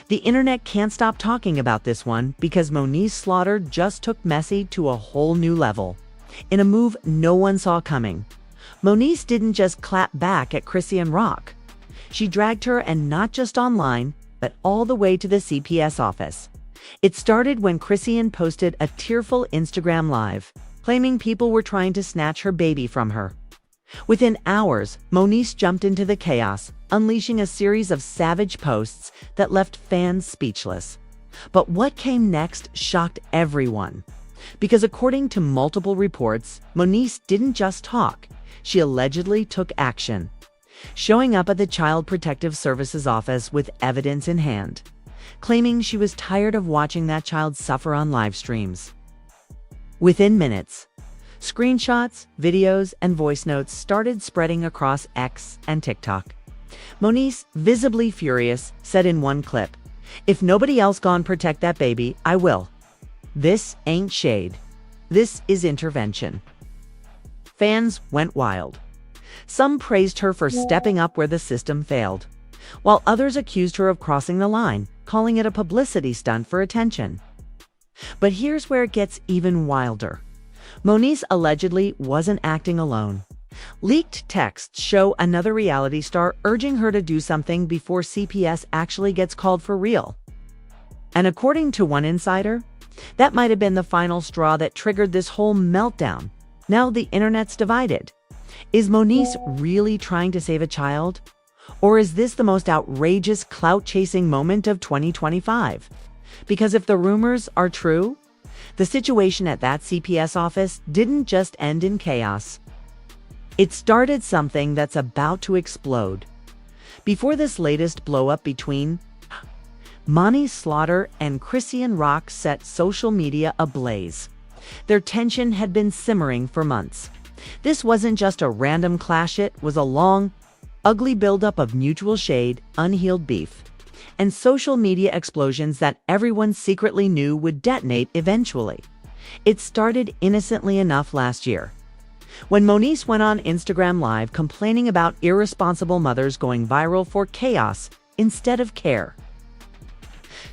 The internet can't stop talking about this one because Moniece's slaughter just took Messy to a whole new level. In a move no one saw coming, Moniece didn't just clap back at Chrisean Rock. She dragged her, and not just online, but all the way to the CPS office. It started when Chrisean posted a tearful Instagram live, claiming people were trying to snatch her baby from her. Within hours, Moniece jumped into the chaos, unleashing a series of savage posts that left fans speechless. But what came next shocked everyone. Because according to multiple reports, Moniece didn't just talk, she allegedly took action, showing up at the Child Protective Services office with evidence in hand, claiming she was tired of watching that child suffer on live streams. Within minutes, screenshots, videos, and voice notes started spreading across X and TikTok. Moniece, visibly furious, said in one clip, "If nobody else gone protect that baby, I will. This ain't shade. This is intervention." Fans went wild. Some praised her for stepping up where the system failed, while others accused her of crossing the line, calling it a publicity stunt for attention. But here's where it gets even wilder. Moniece allegedly wasn't acting alone. Leaked texts show another reality star urging her to do something before CPS actually gets called for real. And according to one insider, that might have been the final straw that triggered this whole meltdown. Now the internet's divided. Is Moniece really trying to save a child? Or is this the most outrageous clout-chasing moment of 2025? Because if the rumors are true, the situation at that CPS office didn't just end in chaos. It started something that's about to explode. Before this latest blow-up between Moniece's slaughter and Chrisean Rock set social media ablaze. Their tension had been simmering for months. This wasn't just a random clash, it was a long, ugly buildup of mutual shade, unhealed beef, and social media explosions that everyone secretly knew would detonate eventually. It started innocently enough last year, when Moniece went on Instagram Live complaining about irresponsible mothers going viral for chaos instead of care.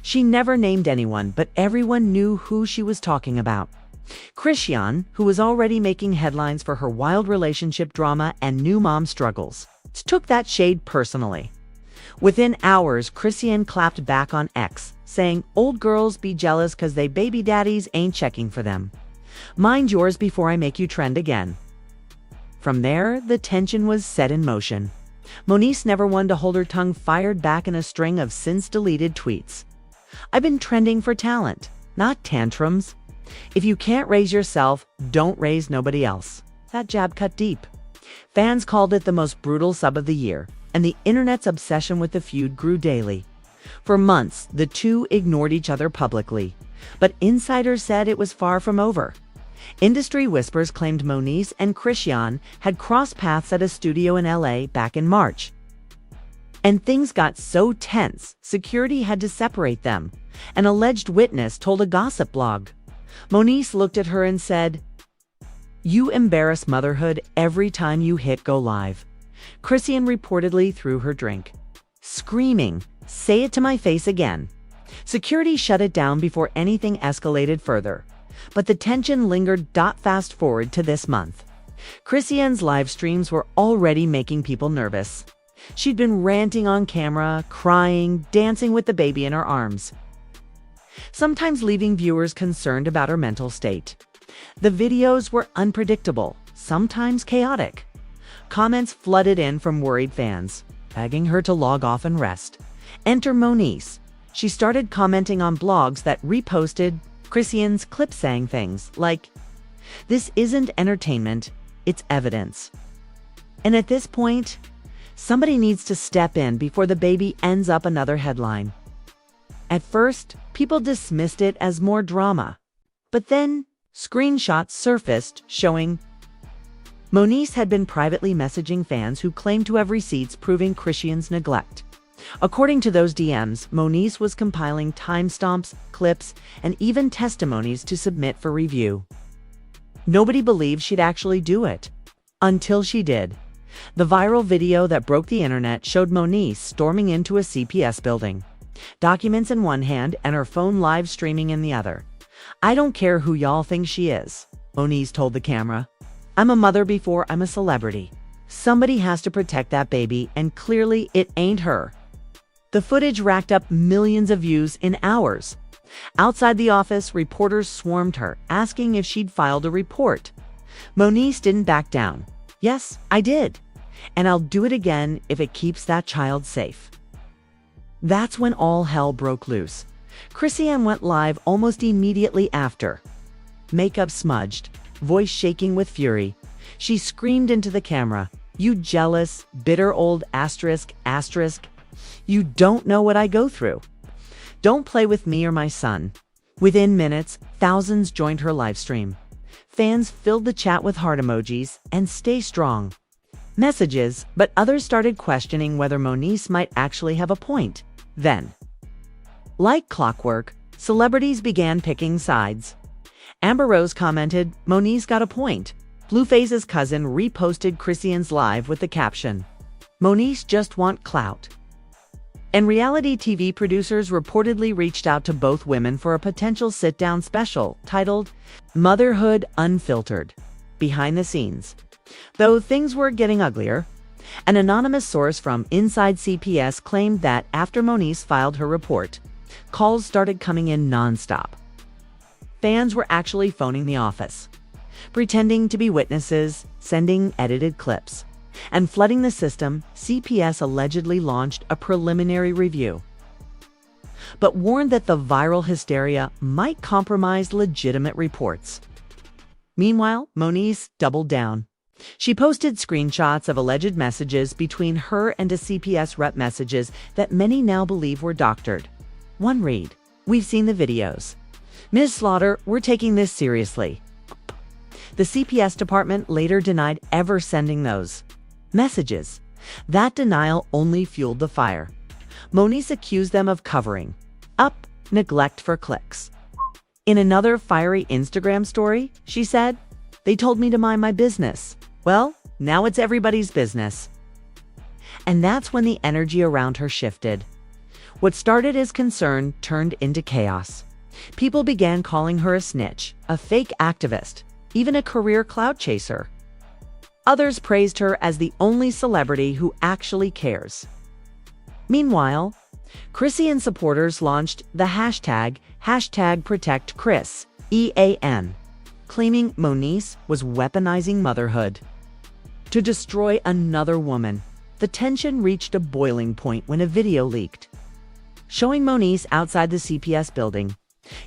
She never named anyone, but everyone knew who she was talking about. Chrisean, who was already making headlines for her wild relationship drama and new mom struggles, took that shade personally. Within hours, Chrisean clapped back on X, saying, "Old girls be jealous 'cause they baby daddies ain't checking for them. Mind yours before I make you trend again." From there, the tension was set in motion. Moniece, never one to hold her tongue, fired back in a string of since-deleted tweets. "I've been trending for talent, not tantrums. If you can't raise yourself, don't raise nobody else." That jab cut deep. Fans called it the most brutal sub of the year, and the internet's obsession with the feud grew daily. For months, the two ignored each other publicly, but insiders said it was far from over. Industry whispers claimed Moniece and Chrisean had crossed paths at a studio in LA back in March. And things got so tense, security had to separate them. An alleged witness told a gossip blog. Moniece looked at her and said, "You embarrass motherhood every time you hit go live." Chrisean reportedly threw her drink, screaming, "Say it to my face again." Security shut it down before anything escalated further. But the tension lingered. Fast forward to this month. Chrisean's live streams were already making people nervous. She'd been ranting on camera, crying, dancing with the baby in her arms, sometimes leaving viewers concerned about her mental state. The videos were unpredictable, sometimes chaotic. Comments flooded in from worried fans, begging her to log off and rest. Enter Moniece. She started commenting on blogs that reposted Chrisean's clips, saying things like, "This isn't entertainment, it's evidence." And at this point, somebody needs to step in before the baby ends up another headline. At first, people dismissed it as more drama. But then, screenshots surfaced showing Moniece had been privately messaging fans who claimed to have receipts proving Chrisean's neglect. According to those DMs, Moniece was compiling timestamps, clips, and even testimonies to submit for review. Nobody believed she'd actually do it, until she did. The viral video that broke the internet showed Moniece storming into a CPS building, documents in one hand and her phone live streaming in the other. "I don't care who y'all think she is," Moniece told the camera. "I'm a mother before I'm a celebrity. Somebody has to protect that baby, and clearly it ain't her." The footage racked up millions of views in hours. Outside the office, reporters swarmed her, asking if she'd filed a report. Moniece didn't back down. "Yes, I did. And I'll do it again if it keeps that child safe." That's when all hell broke loose. Chrisean went live almost immediately after. Makeup smudged, voice shaking with fury, she screamed into the camera, "You jealous, bitter old asterisk. You don't know what I go through. Don't play with me or my son." Within minutes, thousands joined her livestream. Fans filled the chat with heart emojis and "Stay strong" messages, but others started questioning whether Moniece might actually have a point. Then, like clockwork, celebrities began picking sides. Amber Rose commented, "Moniece got a point." Blueface's cousin reposted Chrisean's live with the caption, "Moniece just want clout." And reality TV producers reportedly reached out to both women for a potential sit-down special titled Motherhood Unfiltered, Behind the Scenes. Though things were getting uglier, an anonymous source from inside CPS claimed that after Moniece filed her report, calls started coming in nonstop. Fans were actually phoning the office, pretending to be witnesses, sending edited clips, and flooding the system. CPS allegedly launched a preliminary review, but warned that the viral hysteria might compromise legitimate reports. Meanwhile, Moniece doubled down. She posted screenshots of alleged messages between her and a CPS rep, messages that many now believe were doctored. One read, "We've seen the videos. Ms. Slaughter, we're taking this seriously." The CPS department later denied ever sending those messages. That denial only fueled the fire. Moniece accused them of covering up neglect for clicks. In another fiery Instagram story, she said, "They told me to mind my business. Well, now it's everybody's business." And that's when the energy around her shifted. What started as concern turned into chaos. People began calling her a snitch, a fake activist, even a career clout chaser. Others praised her as the only celebrity who actually cares. Meanwhile, Chrisean supporters launched the hashtag #ProtectChris, EAN, claiming Moniece was weaponizing motherhood to destroy another woman. The tension reached a boiling point when a video leaked, showing Moniece outside the CPS building,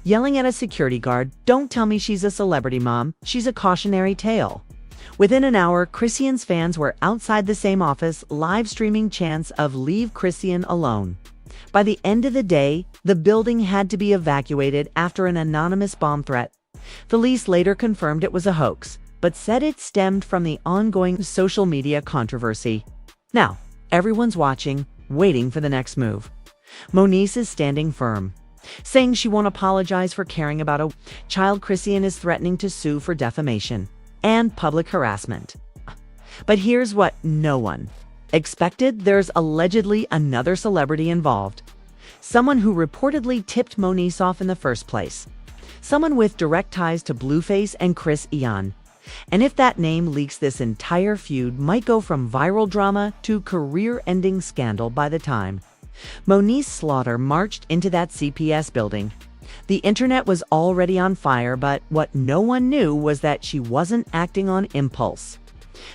yelling at a security guard, "Don't tell me she's a celebrity, Mom. She's a cautionary tale." Within an hour, Chrisean's fans were outside the same office, live streaming chants of "Leave Chrisean alone." By the end of the day, the building had to be evacuated after an anonymous bomb threat. Police later confirmed it was a hoax, but said it stemmed from the ongoing social media controversy. Now, everyone's watching, waiting for the next move. Moniece is standing firm, saying she won't apologize for caring about a child. Chrisean is threatening to sue for defamation and public harassment. But here's what no one expected. There's allegedly another celebrity involved. Someone who reportedly tipped Moniece off in the first place. Someone with direct ties to Blueface and Chrisean. And if that name leaks, this entire feud might go from viral drama to career-ending scandal by the time Moniece Slaughter marched into that CPS building. The internet was already on fire, but what no one knew was that she wasn't acting on impulse.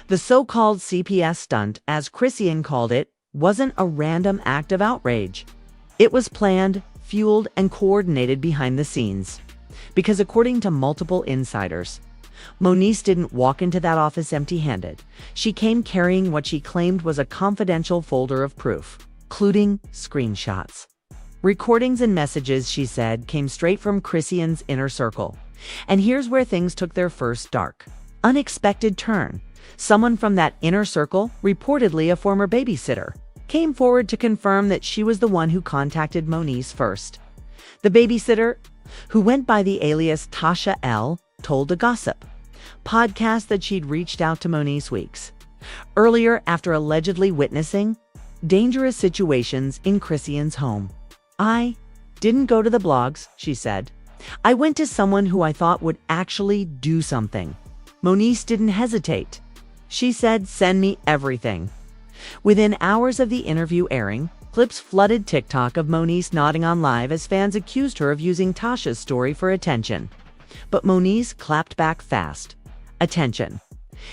The so-called CPS stunt, as Chrisean called it, wasn't a random act of outrage. It was planned, fueled, and coordinated behind the scenes. Because according to multiple insiders, Moniece didn't walk into that office empty-handed. She came carrying what she claimed was a confidential folder of proof, including screenshots, recordings, and messages she said came straight from Chrisean's inner circle. And here's where things took their first dark, unexpected turn. Someone from that inner circle, reportedly a former babysitter, came forward to confirm that she was the one who contacted Moniece first. The babysitter, who went by the alias Tasha L., told a gossip podcast that she'd reached out to Moniece weeks earlier after allegedly witnessing dangerous situations in Chrisean's home. I didn't go to the blogs, she said. I went to someone who I thought would actually do something. Moniece didn't hesitate. She said, send me everything. Within hours of the interview airing, clips flooded TikTok of Moniece nodding on live as fans accused her of using Tasha's story for attention. But Moniece clapped back fast. Attention.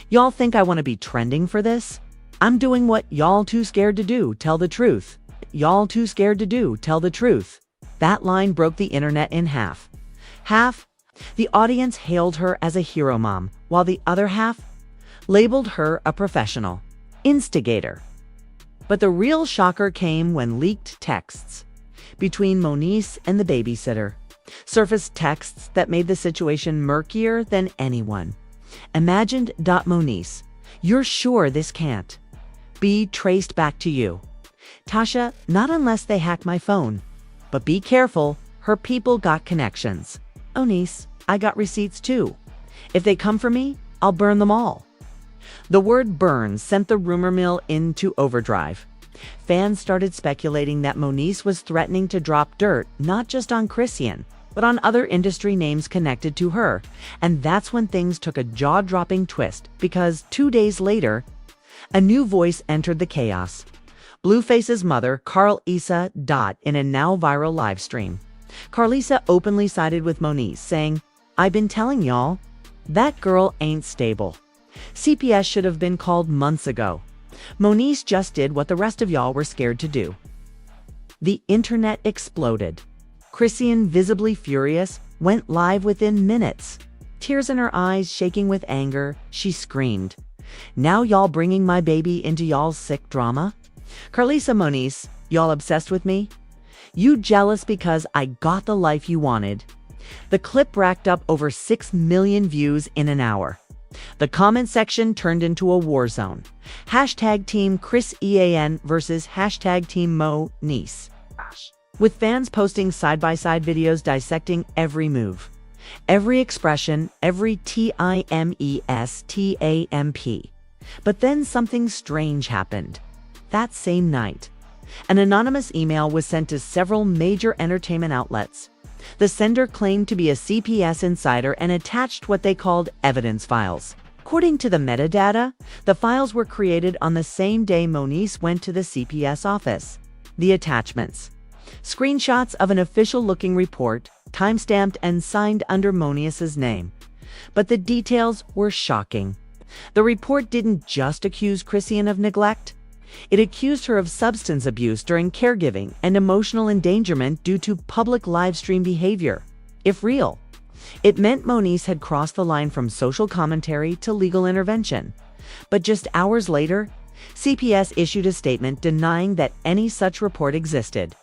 Y'all think I want to be trending for this? I'm doing what y'all too scared to do, tell the truth. Y'all too scared to do, tell the truth. That line broke the internet in half. Half, the audience hailed her as a hero mom, while the other half labeled her a professional instigator. But the real shocker came when leaked texts between Moniece and the babysitter surfaced, texts that made the situation murkier than anyone imagined. Moniece, you're sure this can't be traced back to you? Tasha, not unless they hack my phone. But be careful, her people got connections. Moniece, I got receipts too. If they come for me, I'll burn them all. The word burn sent the rumor mill into overdrive. Fans started speculating that Moniece was threatening to drop dirt not just on Chrisean, but on other industry names connected to her. And that's when things took a jaw-dropping twist, because 2 days later, a new voice entered the chaos. Blueface's mother, Chrisean, in a now viral live stream. Chrisean openly sided with Moniece, saying, I've been telling y'all, that girl ain't stable. CPS should have been called months ago. Moniece just did what the rest of y'all were scared to do. The internet exploded. Chrisean, visibly furious, went live within minutes. Tears in her eyes, shaking with anger, she screamed, Now y'all bringing my baby into y'all's sick drama? Chrisean, Moniece, y'all obsessed with me? You jealous because I got the life you wanted? The clip racked up over 6 million views in an hour. The comment section turned into a war zone. Hashtag Team Chrisean versus hashtag Team Moniece. With fans posting side-by-side videos dissecting every move, every expression, every TIMESTAMP. But then something strange happened. That same night, an anonymous email was sent to several major entertainment outlets. The sender claimed to be a CPS insider and attached what they called evidence files. According to the metadata, the files were created on the same day Moniece went to the CPS office. The attachments: screenshots of an official-looking report, timestamped and signed under Moniece's name. But the details were shocking. The report didn't just accuse Chrisean of neglect. It accused her of substance abuse during caregiving and emotional endangerment due to public livestream behavior. If real, it meant Moniece had crossed the line from social commentary to legal intervention. But just hours later, CPS issued a statement denying that any such report existed.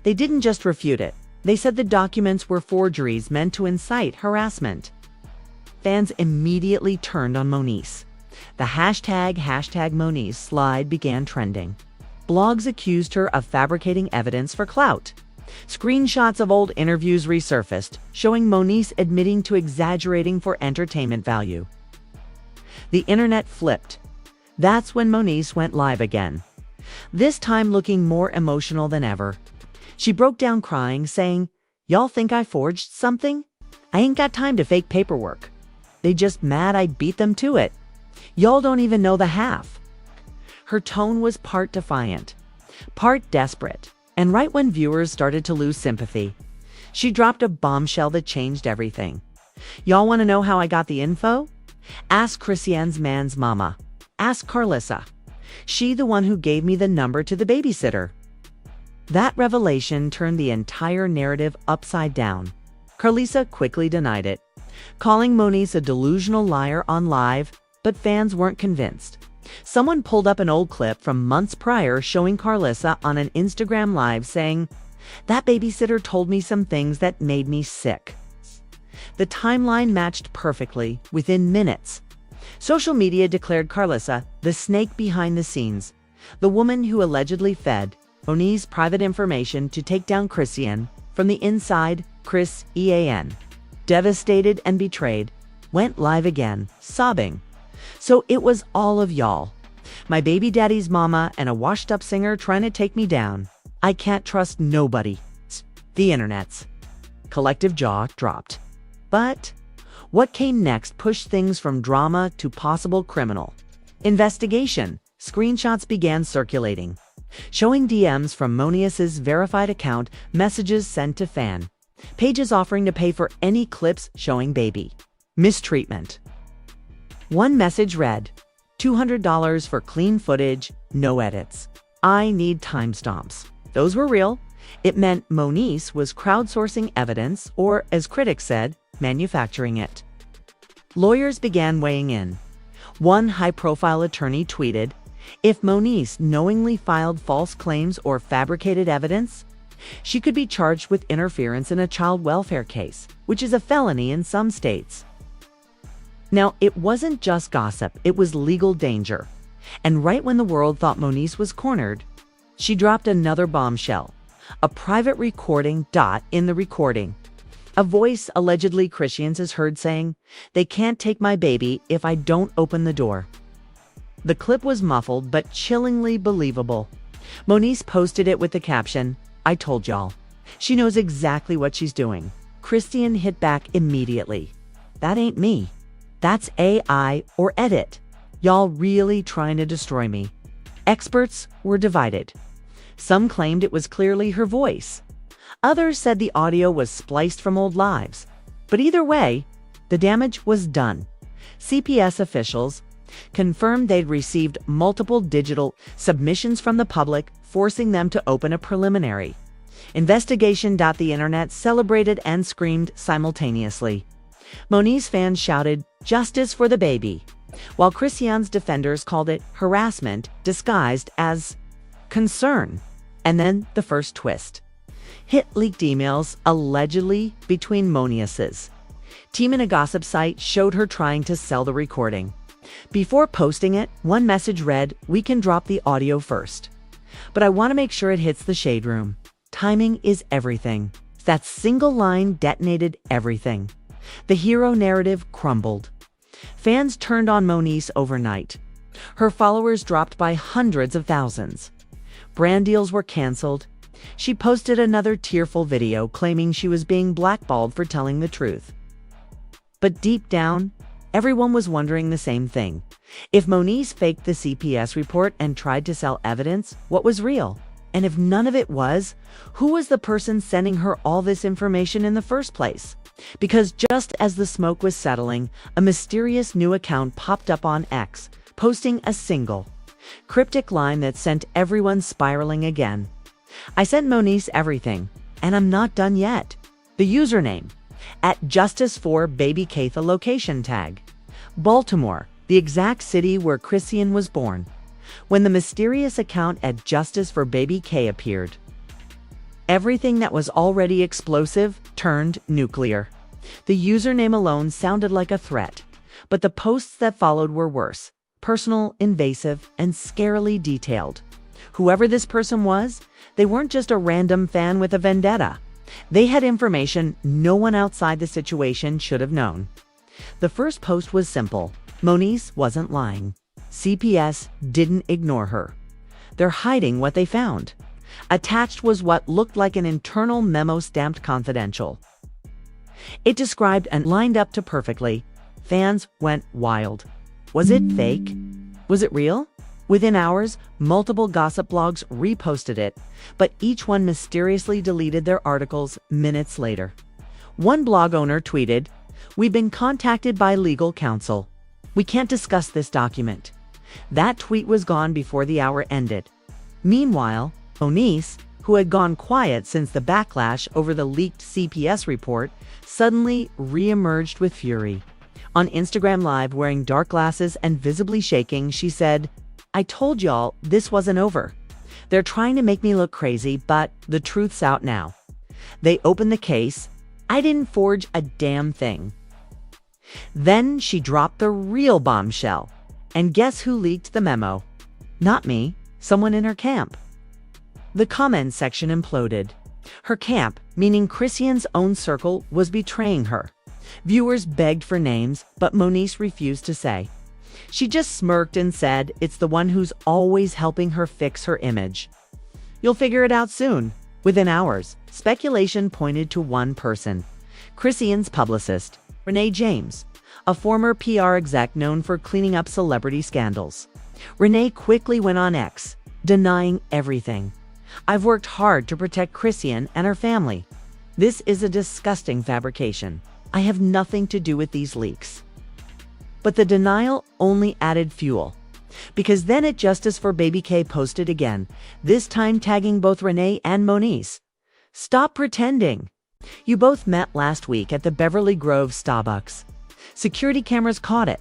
They didn't just refute it. They said the documents were forgeries meant to incite harassment. Fans immediately turned on Moniece. The hashtag Moniece slide began trending. Blogs accused her of fabricating evidence for clout. Screenshots of old interviews resurfaced, showing Moniece admitting to exaggerating for entertainment value. The internet flipped. That's when Moniece went live again, this time looking more emotional than ever. She broke down crying, saying, Y'all think I forged something? I ain't got time to fake paperwork. They just mad I beat them to it. Y'all don't even know the half. Her tone was part defiant, part desperate, and right when viewers started to lose sympathy, she dropped a bombshell that changed everything. Y'all want to know how I got the info? Ask Chrisean's man's mama. Ask Chrisean. She the one who gave me the number to the babysitter. That revelation turned the entire narrative upside down. Chrisean quickly denied it, calling Moniece a delusional liar on live, but fans weren't convinced. Someone pulled up an old clip from months prior showing Chrisean on an Instagram live saying, That babysitter told me some things that made me sick. The timeline matched perfectly within minutes. Social media declared Chrisean the snake behind the scenes, the woman who allegedly fed Moniece's private information to take down Chrisean from the inside. Chrisean, devastated and betrayed, went live again, sobbing. So it was all of y'all. My baby daddy's mama and a washed-up singer trying to take me down. I can't trust nobody. The internet's collective jaw dropped. But what came next pushed things from drama to possible criminal investigation. Screenshots began circulating, showing DMs from Moniece's verified account, messages sent to fan, pages offering to pay for any clips showing baby mistreatment. One message read, $200 for clean footage, no edits. I need timestamps. Those were real. It meant Moniece was crowdsourcing evidence, or as critics said, manufacturing it. Lawyers began weighing in. One high-profile attorney tweeted, if Moniece knowingly filed false claims or fabricated evidence, she could be charged with interference in a child welfare case, which is a felony in some states. Now, it wasn't just gossip, it was legal danger. And right when the world thought Moniece was cornered, she dropped another bombshell, a private recording. In the recording, a voice allegedly Chrisean is heard saying, they can't take my baby if I don't open the door. The clip was muffled but chillingly believable. Moniece posted it with the caption, I told y'all. She knows exactly what she's doing. Chrisean hit back immediately. That ain't me. That's AI or edit. Y'all really trying to destroy me. Experts were divided. Some claimed it was clearly her voice. Others said the audio was spliced from old lives. But either way, the damage was done. CPS officials confirmed they'd received multiple digital submissions from the public, forcing them to open a preliminary investigation. The internet celebrated and screamed simultaneously. Moniece fans shouted, justice for the baby, while Chrisean's defenders called it harassment disguised as concern. And then the first twist. Hit leaked emails allegedly between Moniece's team in a gossip site showed her trying to sell the recording. Before posting it, one message read, we can drop the audio first, but I want to make sure it hits the shade room. Timing is everything. That single line detonated everything. The hero narrative crumbled. Fans turned on Moniece overnight. Her followers dropped by hundreds of thousands. Brand deals were canceled. She posted another tearful video claiming she was being blackballed for telling the truth. But deep down, everyone was wondering the same thing. If Moniece faked the CPS report and tried to sell evidence, what was real? And if none of it was, who was the person sending her all this information in the first place? Because just as the smoke was settling, a mysterious new account popped up on X, posting a single, cryptic line that sent everyone spiraling again. I sent Moniece everything, and I'm not done yet. The username, @Justice4BabyKeith, a location tag, Baltimore, the exact city where Chrisean was born. When the mysterious account @Justice4BabyK appeared, everything that was already explosive turned nuclear. The username alone sounded like a threat, but the posts that followed were worse, personal, invasive, and scarily detailed. Whoever this person was, they weren't just a random fan with a vendetta. They had information no one outside the situation should have known. The first post was simple. Moniece wasn't lying. CPS didn't ignore her. They're hiding what they found. Attached was what looked like an internal memo stamped confidential. It described and lined up to perfectly. Fans went wild. Was it fake? Was it real? Within hours, multiple gossip blogs reposted it, but each one mysteriously deleted their articles minutes later. One blog owner tweeted, "We've been contacted by legal counsel. We can't discuss this document." That tweet was gone before the hour ended. Meanwhile, Moniece, who had gone quiet since the backlash over the leaked CPS report, suddenly re-emerged with fury. On Instagram Live, wearing dark glasses and visibly shaking, she said, "I told y'all this wasn't over. They're trying to make me look crazy, but the truth's out now. They opened the case. I didn't forge a damn thing." Then she dropped the real bombshell. And guess who leaked the memo? Not me, someone in her camp. The comment section imploded. Her camp, meaning Chrisean's own circle, was betraying her. Viewers begged for names, but Moniece refused to say. She just smirked and said it's the one who's always helping her fix her image. You'll figure it out soon. Within hours, speculation pointed to one person: Chrisean's publicist, Renee James, a former PR exec known for cleaning up celebrity scandals. Renee quickly went on X, denying everything. "I've worked hard to protect Chrisean and her family. This is a disgusting fabrication. I have nothing to do with these leaks." But the denial only added fuel, because then at Justice for Baby K posted again, this time tagging both Renee and Moniece. "Stop pretending. You both met last week at the Beverly Grove Starbucks. Security cameras caught it.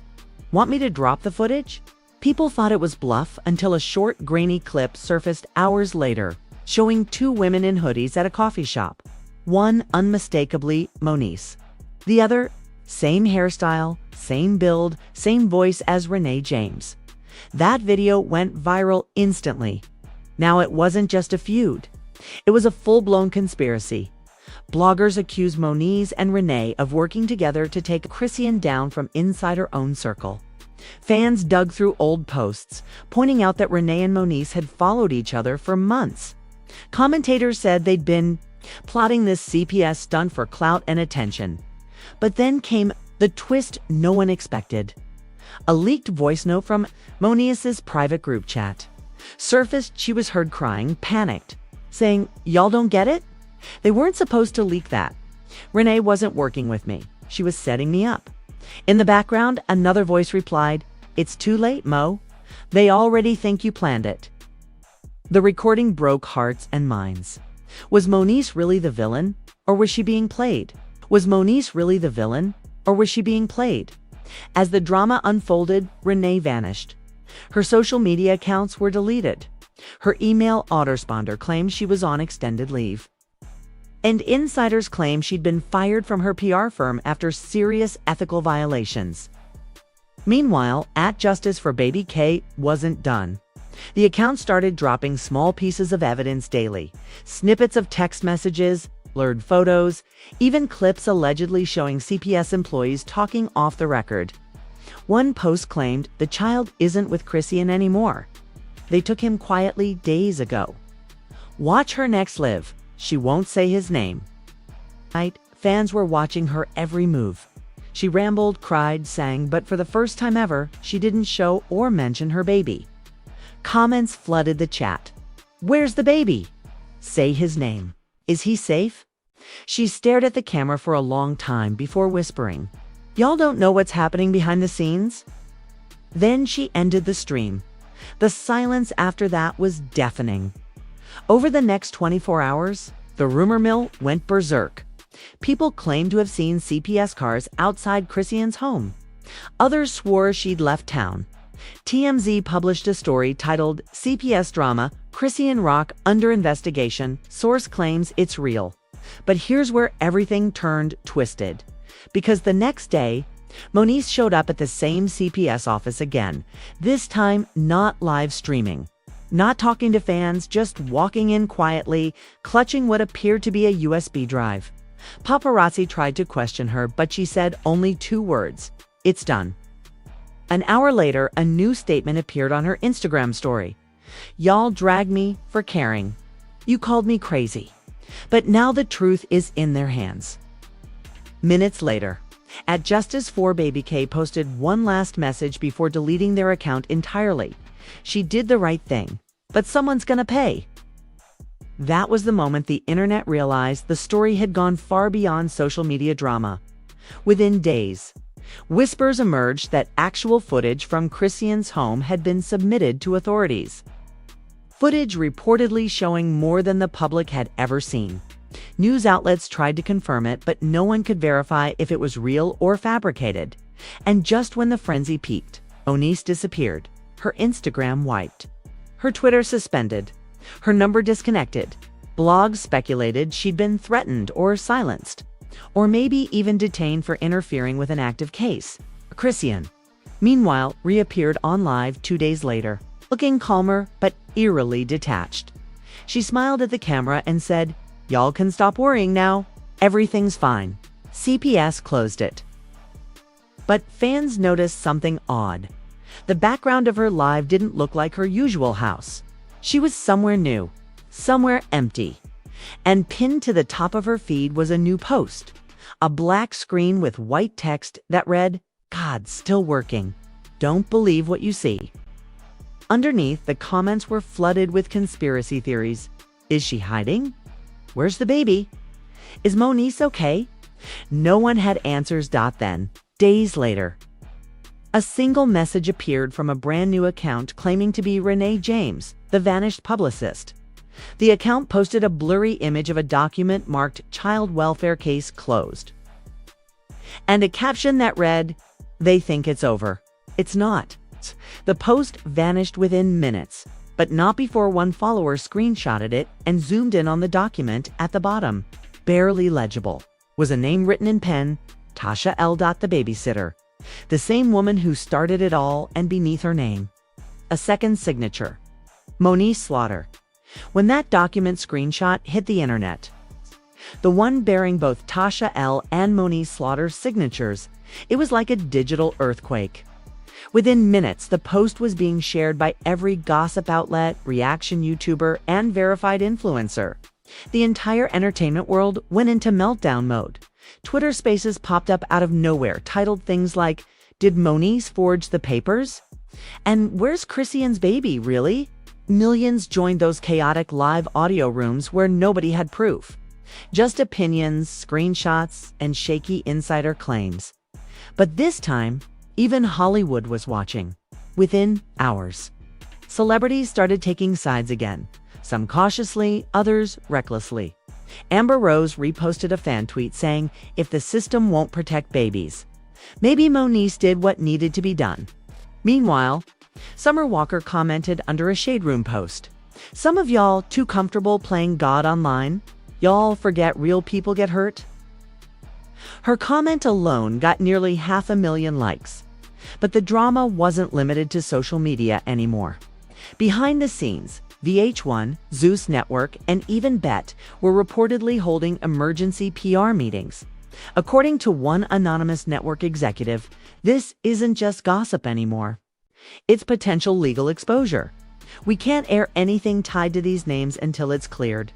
Want me to drop the footage?" People thought it was bluff until a short, grainy clip surfaced hours later, showing two women in hoodies at a coffee shop. One unmistakably Moniece. The other, same hairstyle, same build, same voice as Renee James. That video went viral instantly. Now it wasn't just a feud. It was a full-blown conspiracy. Bloggers accused Moniece and Renee of working together to take Chrisean down from inside her own circle. Fans dug through old posts, pointing out that Renee and Moniece had followed each other for months. Commentators said they'd been plotting this CPS stunt for clout and attention. But then came the twist no one expected. A leaked voice note from Moniece's private group chat surfaced. She was heard crying, panicked, saying, "Y'all don't get it? They weren't supposed to leak that. Renee wasn't working with me. She was setting me up." In the background, another voice replied, "It's too late, Mo. They already think you planned it." The recording broke hearts and minds. Was Moniece really the villain, or was she being played? Was Moniece really the villain, or was she being played? As the drama unfolded, Renee vanished. Her social media accounts were deleted. Her email autoresponder claimed she was on extended leave. And insiders claim she'd been fired from her PR firm after serious ethical violations. Meanwhile, at Justice for Baby K wasn't done. The account started dropping small pieces of evidence daily, snippets of text messages, blurred photos, even clips allegedly showing CPS employees talking off the record. One post claimed the child isn't with Chrisean anymore. They took him quietly days ago. Watch her next live. She won't say his name. Fans were watching her every move. She rambled, cried, sang, but for the first time ever, she didn't show or mention her baby. Comments flooded the chat. "Where's the baby? Say his name. Is he safe?" She stared at the camera for a long time before whispering, "Y'all don't know what's happening behind the scenes?" Then she ended the stream. The silence after that was deafening. Over the next 24 hours, the rumor mill went berserk. People claimed to have seen CPS cars outside Chrisean's home. Others swore she'd left town. TMZ published a story titled "CPS Drama, Chrisean Rock Under Investigation, Source Claims It's Real." But here's where everything turned twisted. Because the next day, Moniece showed up at the same CPS office again, this time not live streaming. Not talking to fans, just walking in quietly, clutching what appeared to be a USB drive. Paparazzi tried to question her, but she said only 2 words: "It's done." An hour later, a new statement appeared on her Instagram story. "Y'all dragged me for caring. You called me crazy. But now the truth is in their hands." Minutes later, at Justice for Baby K posted one last message before deleting their account entirely. She did the right thing, but someone's gonna pay. That was the moment the internet realized the story had gone far beyond social media drama. Within days, whispers emerged that actual footage from Chrisean's home had been submitted to authorities. Footage reportedly showing more than the public had ever seen. News outlets tried to confirm it, but no one could verify if it was real or fabricated. And just when the frenzy peaked, Moniece disappeared. Her Instagram wiped. Her Twitter suspended. Her number disconnected. Blogs speculated she'd been threatened or silenced, or maybe even detained for interfering with an active case. Chrisean, meanwhile, reappeared on live 2 days later, looking calmer but eerily detached. She smiled at the camera and said, "Y'all can stop worrying now. Everything's fine." CPS closed it. But fans noticed something odd. The background of her live didn't look like her usual house. She was somewhere new, somewhere empty. And pinned to the top of her feed was a new post, a black screen with white text that read, "God, still working. Don't believe what you see." Underneath, the comments were flooded with conspiracy theories. Is she hiding? Where's the baby? Is Moniece okay? No one had answers. Then, days later, a single message appeared from a brand new account claiming to be Renee James, the vanished publicist. The account posted a blurry image of a document marked "Child Welfare Case Closed," and a caption that read, "They think it's over. It's not." The post vanished within minutes, but not before one follower screenshotted it and zoomed in on the document. At the bottom, barely legible, was a name written in pen, Tasha L. The babysitter, the same woman who started it all, and beneath her name, a second signature, Moniece Slaughter. When that document screenshot hit the internet, the one bearing both Tasha L. and Moniece Slaughter's signatures, it was like a digital earthquake. Within minutes, the post was being shared by every gossip outlet, reaction YouTuber, and verified influencer. The entire entertainment world went into meltdown mode. Twitter Spaces popped up out of nowhere, titled things like, "Did Moniece forge the papers?" and "Where's Chrisean's baby, really?" Millions joined those chaotic live audio rooms where nobody had proof. Just opinions, screenshots, and shaky insider claims. But this time, even Hollywood was watching. Within hours, celebrities started taking sides again, some cautiously, others recklessly. Amber Rose reposted a fan tweet saying, "If the system won't protect babies, maybe Moniece did what needed to be done." Meanwhile, Summer Walker commented under a Shade Room post, "Some of y'all too comfortable playing God online? Y'all forget real people get hurt?" Her comment alone got nearly 500,000 likes. But the drama wasn't limited to social media anymore. Behind the scenes, VH1, Zeus Network, and even BET were reportedly holding emergency PR meetings. According to one anonymous network executive, this isn't just gossip anymore. It's potential legal exposure. We can't air anything tied to these names until it's cleared.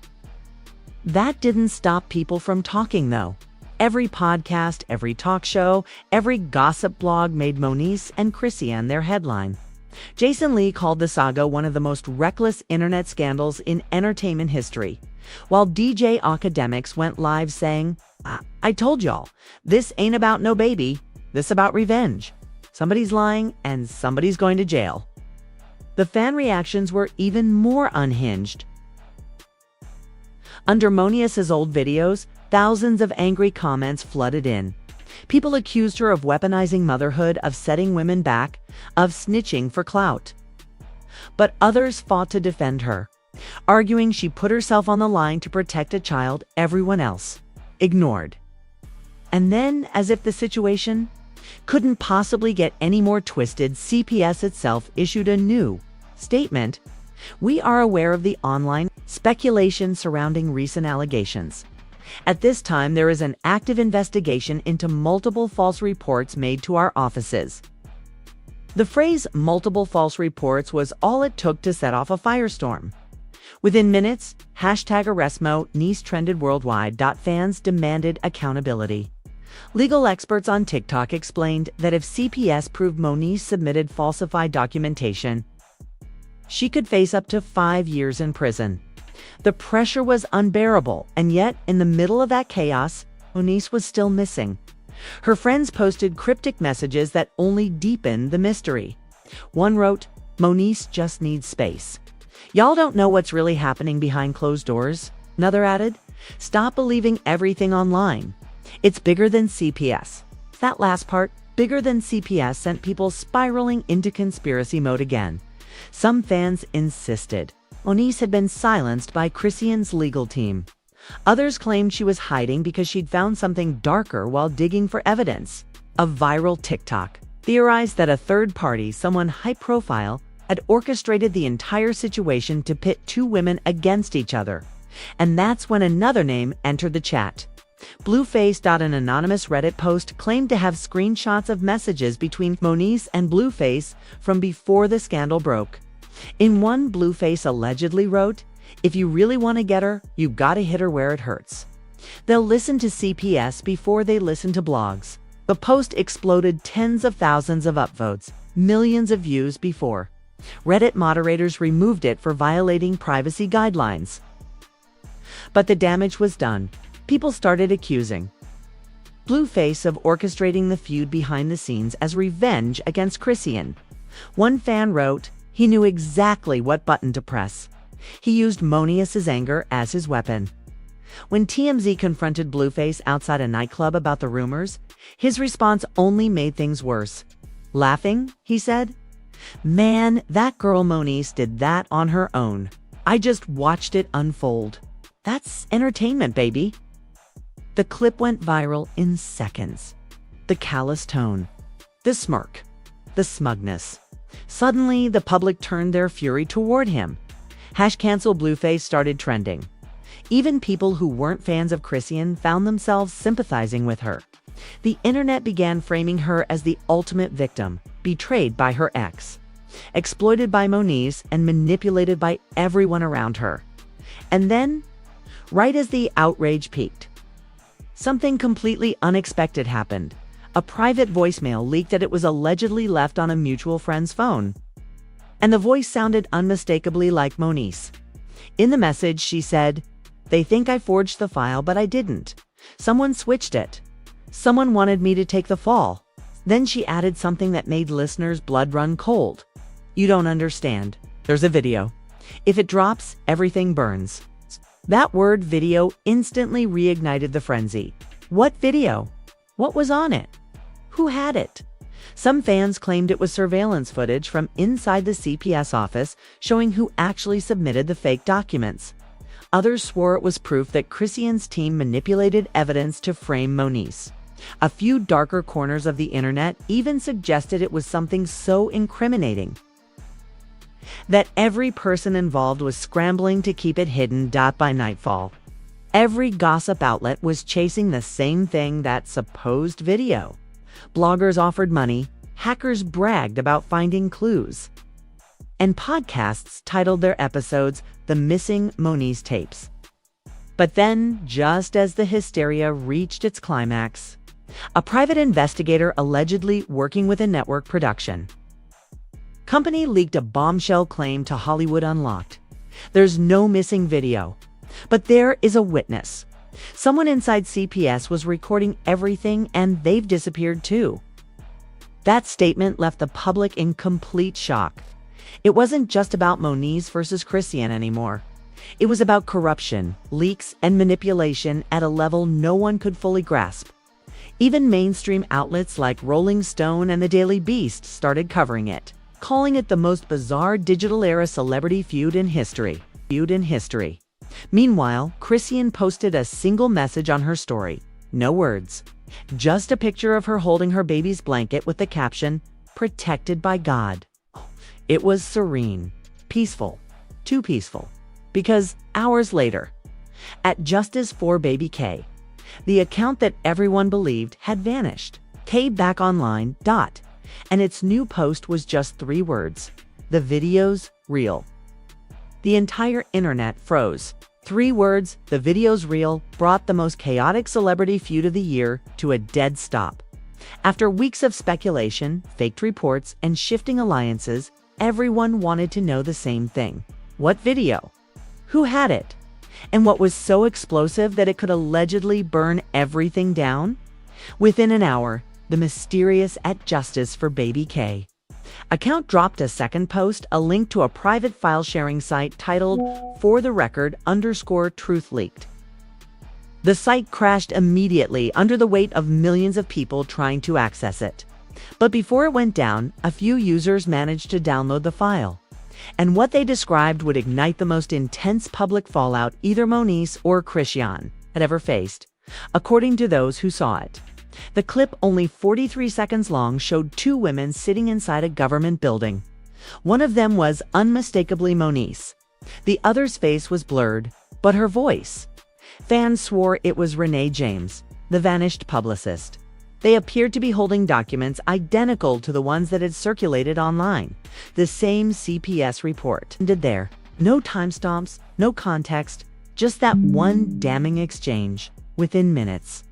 That didn't stop people from talking, though. Every podcast, every talk show, every gossip blog made Moniece and Chrisean their headline. Jason Lee called the saga one of the most reckless internet scandals in entertainment history, while DJ Academics went live saying, I told y'all, this ain't about no baby, this about revenge. Somebody's lying and somebody's going to jail." The fan reactions were even more unhinged. Under Moniece's old videos, thousands of angry comments flooded in. People accused her of weaponizing motherhood, of setting women back, of snitching for clout. But others fought to defend her, arguing she put herself on the line to protect a child everyone else ignored. And then, as if the situation couldn't possibly get any more twisted, CPS itself issued a new statement. "We are aware of the online speculation surrounding recent allegations. At this time, there is an active investigation into multiple false reports made to our offices." The phrase "multiple false reports" was all it took to set off a firestorm. Within minutes, #ArrestMoniece trended worldwide. Fans demanded accountability. Legal experts on TikTok explained that if CPS proved Moniece submitted falsified documentation, she could face up to 5 years in prison. The pressure was unbearable, and yet, in the middle of that chaos, Moniece was still missing. Her friends posted cryptic messages that only deepened the mystery. One wrote, "Moniece just needs space. Y'all don't know what's really happening behind closed doors." Another added, "Stop believing everything online. It's bigger than CPS." That last part, bigger than CPS, sent people spiraling into conspiracy mode again. Some fans insisted Moniece had been silenced by Chrisean's legal team. Others claimed she was hiding because she'd found something darker while digging for evidence. A viral TikTok theorized that a third party, someone high profile, had orchestrated the entire situation to pit two women against each other. And that's when another name entered the chat. Blueface. An anonymous Reddit post claimed to have screenshots of messages between Moniece and Blueface from before the scandal broke. In one, Blueface allegedly wrote, If you really want to get her, you gotta hit her where it hurts. They'll listen to CPS before they listen to blogs. The post exploded tens of thousands of upvotes, millions of views before. Reddit moderators removed it for violating privacy guidelines. But the damage was done. People started accusing Blueface of orchestrating the feud behind the scenes as revenge against Chrisean. One fan wrote, he knew exactly what button to press. He used Moniece's anger as his weapon. When TMZ confronted Blueface outside a nightclub about the rumors, his response only made things worse. Laughing, he said, "Man, that girl Moniece did that on her own. I just watched it unfold. That's entertainment, baby." The clip went viral in seconds. The callous tone, the smirk, the smugness. Suddenly, the public turned their fury toward him. #cancel Blueface started trending. Even people who weren't fans of Chrisean found themselves sympathizing with her. The internet began framing her as the ultimate victim, betrayed by her ex, exploited by Moniece, and manipulated by everyone around her. And then, right as the outrage peaked, something completely unexpected happened. A private voicemail leaked that it was allegedly left on a mutual friend's phone. And the voice sounded unmistakably like Moniece. In the message, she said, "They think I forged the file, but I didn't. Someone switched it. Someone wanted me to take the fall." Then she added something that made listeners' blood run cold. "You don't understand. There's a video. If it drops, everything burns." That word video instantly reignited the frenzy. What video? What was on it? Who had it? Some fans claimed it was surveillance footage from inside the CPS office showing who actually submitted the fake documents. Others swore it was proof that Chrisean's team manipulated evidence to frame Moniece. A few darker corners of the internet even suggested it was something so incriminating that every person involved was scrambling to keep it hidden. By nightfall, every gossip outlet was chasing the same thing, that supposed video. Bloggers offered money, hackers bragged about finding clues, and podcasts titled their episodes "The Missing Moniece Tapes." But then, just as the hysteria reached its climax, a private investigator allegedly working with a network production company leaked a bombshell claim to Hollywood Unlocked. There's no missing video, but there is a witness. Someone inside CPS was recording everything, and they've disappeared too. That statement left the public in complete shock. It wasn't just about Moniece versus Chrisean anymore. It was about corruption, leaks, and manipulation at a level no one could fully grasp. Even mainstream outlets like Rolling Stone and the Daily Beast started covering it, calling it the most bizarre digital-era celebrity feud in history. Meanwhile, Chrisean posted a single message on her story. No words. Just a picture of her holding her baby's blanket with the caption, "Protected by God." It was serene, peaceful, too peaceful. Because hours later, at Justice for Baby K, the account that everyone believed had vanished. K back online, and its new post was just 3 words: "The video's real." The entire internet froze. 3 words, "The video's real," brought the most chaotic celebrity feud of the year to a dead stop. After weeks of speculation, faked reports, and shifting alliances, everyone wanted to know the same thing. What video? Who had it? And what was so explosive that it could allegedly burn everything down? Within an hour, the mysterious at Justice for Baby K account dropped a second post, a link to a private file-sharing site titled "For the Record _Truth Leaked." The site crashed immediately under the weight of millions of people trying to access it. But before it went down, a few users managed to download the file. And what they described would ignite the most intense public fallout either Moniece or Chrisean had ever faced, according to those who saw it. The clip, only 43 seconds long, showed 2 women sitting inside a government building. One of them was unmistakably Moniece. The other's face was blurred, but her voice. Fans swore it was Renee James, the vanished publicist. They appeared to be holding documents identical to the ones that had circulated online. The same CPS report ended there. No timestamps, no context, just that one damning exchange within minutes.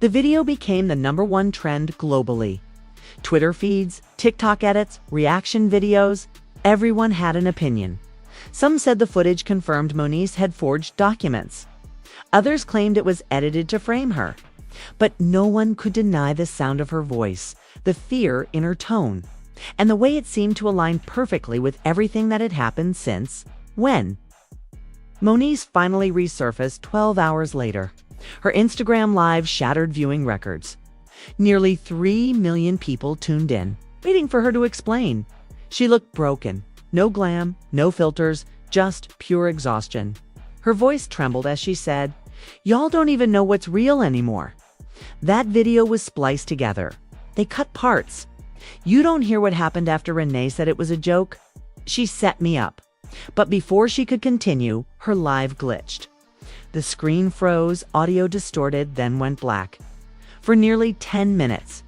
The video became the #1 trend globally. Twitter feeds, TikTok edits, reaction videos, everyone had an opinion. Some said the footage confirmed Moniece had forged documents. Others claimed it was edited to frame her. But no one could deny the sound of her voice, the fear in her tone, and the way it seemed to align perfectly with everything that had happened since when Moniece finally resurfaced 12 hours later. Her Instagram Live shattered viewing records. Nearly 3 million people tuned in, waiting for her to explain. She looked broken. No glam, no filters, just pure exhaustion. Her voice trembled as she said, "Y'all don't even know what's real anymore." That video was spliced together. They cut parts. You don't hear what happened after Renee said it was a joke. She set me up. But before she could continue, her live glitched. The screen froze, audio distorted, then went black. For nearly 10 minutes,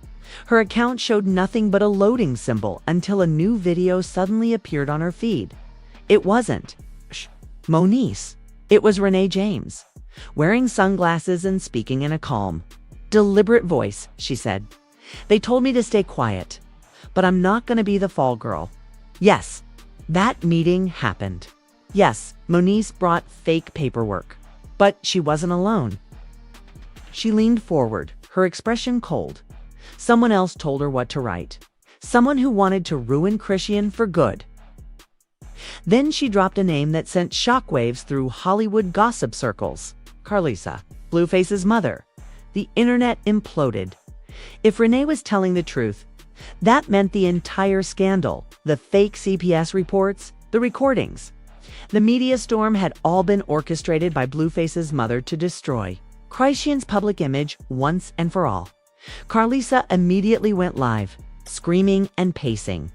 her account showed nothing but a loading symbol until a new video suddenly appeared on her feed. It wasn't Moniece. It was Renee James, wearing sunglasses and speaking in a calm, deliberate voice. She said, "They told me to stay quiet, but I'm not going to be the fall girl." Yes, that meeting happened. Yes, Moniece brought fake paperwork. But she wasn't alone. She leaned forward, her expression cold. Someone else told her what to write. Someone who wanted to ruin Chrisean for good. Then she dropped a name that sent shockwaves through Hollywood gossip circles. Carlisa, Blueface's mother. The internet imploded. If Renee was telling the truth, that meant the entire scandal, the fake CPS reports, the recordings. The media storm had all been orchestrated by Blueface's mother to destroy Chrisean's public image once and for all. Carlisa immediately went live, screaming and pacing.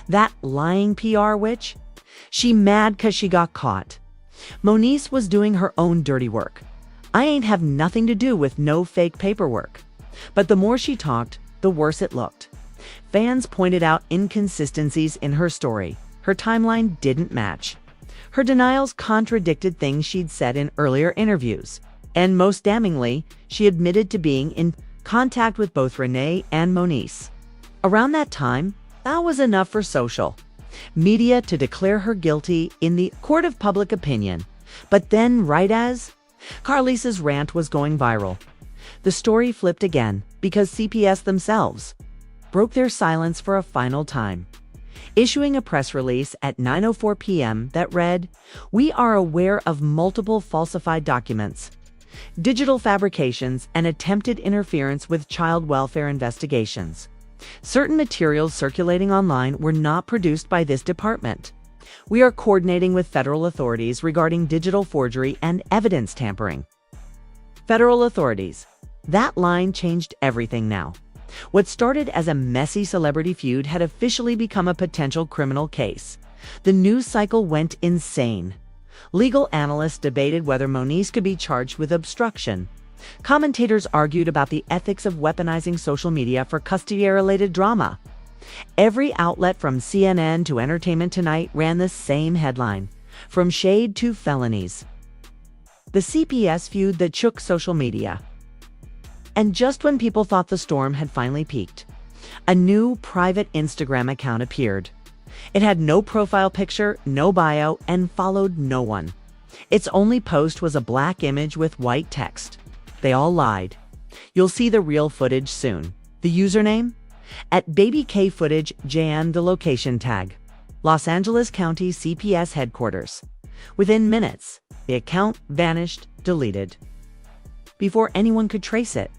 That lying PR witch? She mad 'cause she got caught. Moniece was doing her own dirty work. I ain't have nothing to do with no fake paperwork. But the more she talked, the worse it looked. Fans pointed out inconsistencies in her story. Her timeline didn't match. Her denials contradicted things she'd said in earlier interviews. And most damningly, she admitted to being in contact with both Renee and Moniece. Around that time, that was enough for social media to declare her guilty in the court of public opinion. But then, right as Carlisa's rant was going viral, the story flipped again because CPS themselves broke their silence for a final time, issuing a press release at 9:04 p.m. that read, "We are aware of multiple falsified documents, digital fabrications, and attempted interference with child welfare investigations. Certain materials circulating online were not produced by this department. We are coordinating with federal authorities regarding digital forgery and evidence tampering." Federal authorities. That line changed everything now. What started as a messy celebrity feud had officially become a potential criminal case. The news cycle went insane. Legal analysts debated whether Moniece could be charged with obstruction. Commentators argued about the ethics of weaponizing social media for custody-related drama. Every outlet from CNN to Entertainment Tonight ran the same headline, from shade to felonies. The CPS feud that shook social media. And just when people thought the storm had finally peaked, a new private Instagram account appeared. It had no profile picture, no bio, and followed no one. Its only post was a black image with white text. They all lied. You'll see the real footage soon. The username? @BabyKFootageJN, the location tag. Los Angeles County CPS headquarters. Within minutes, the account vanished, deleted, before anyone could trace it.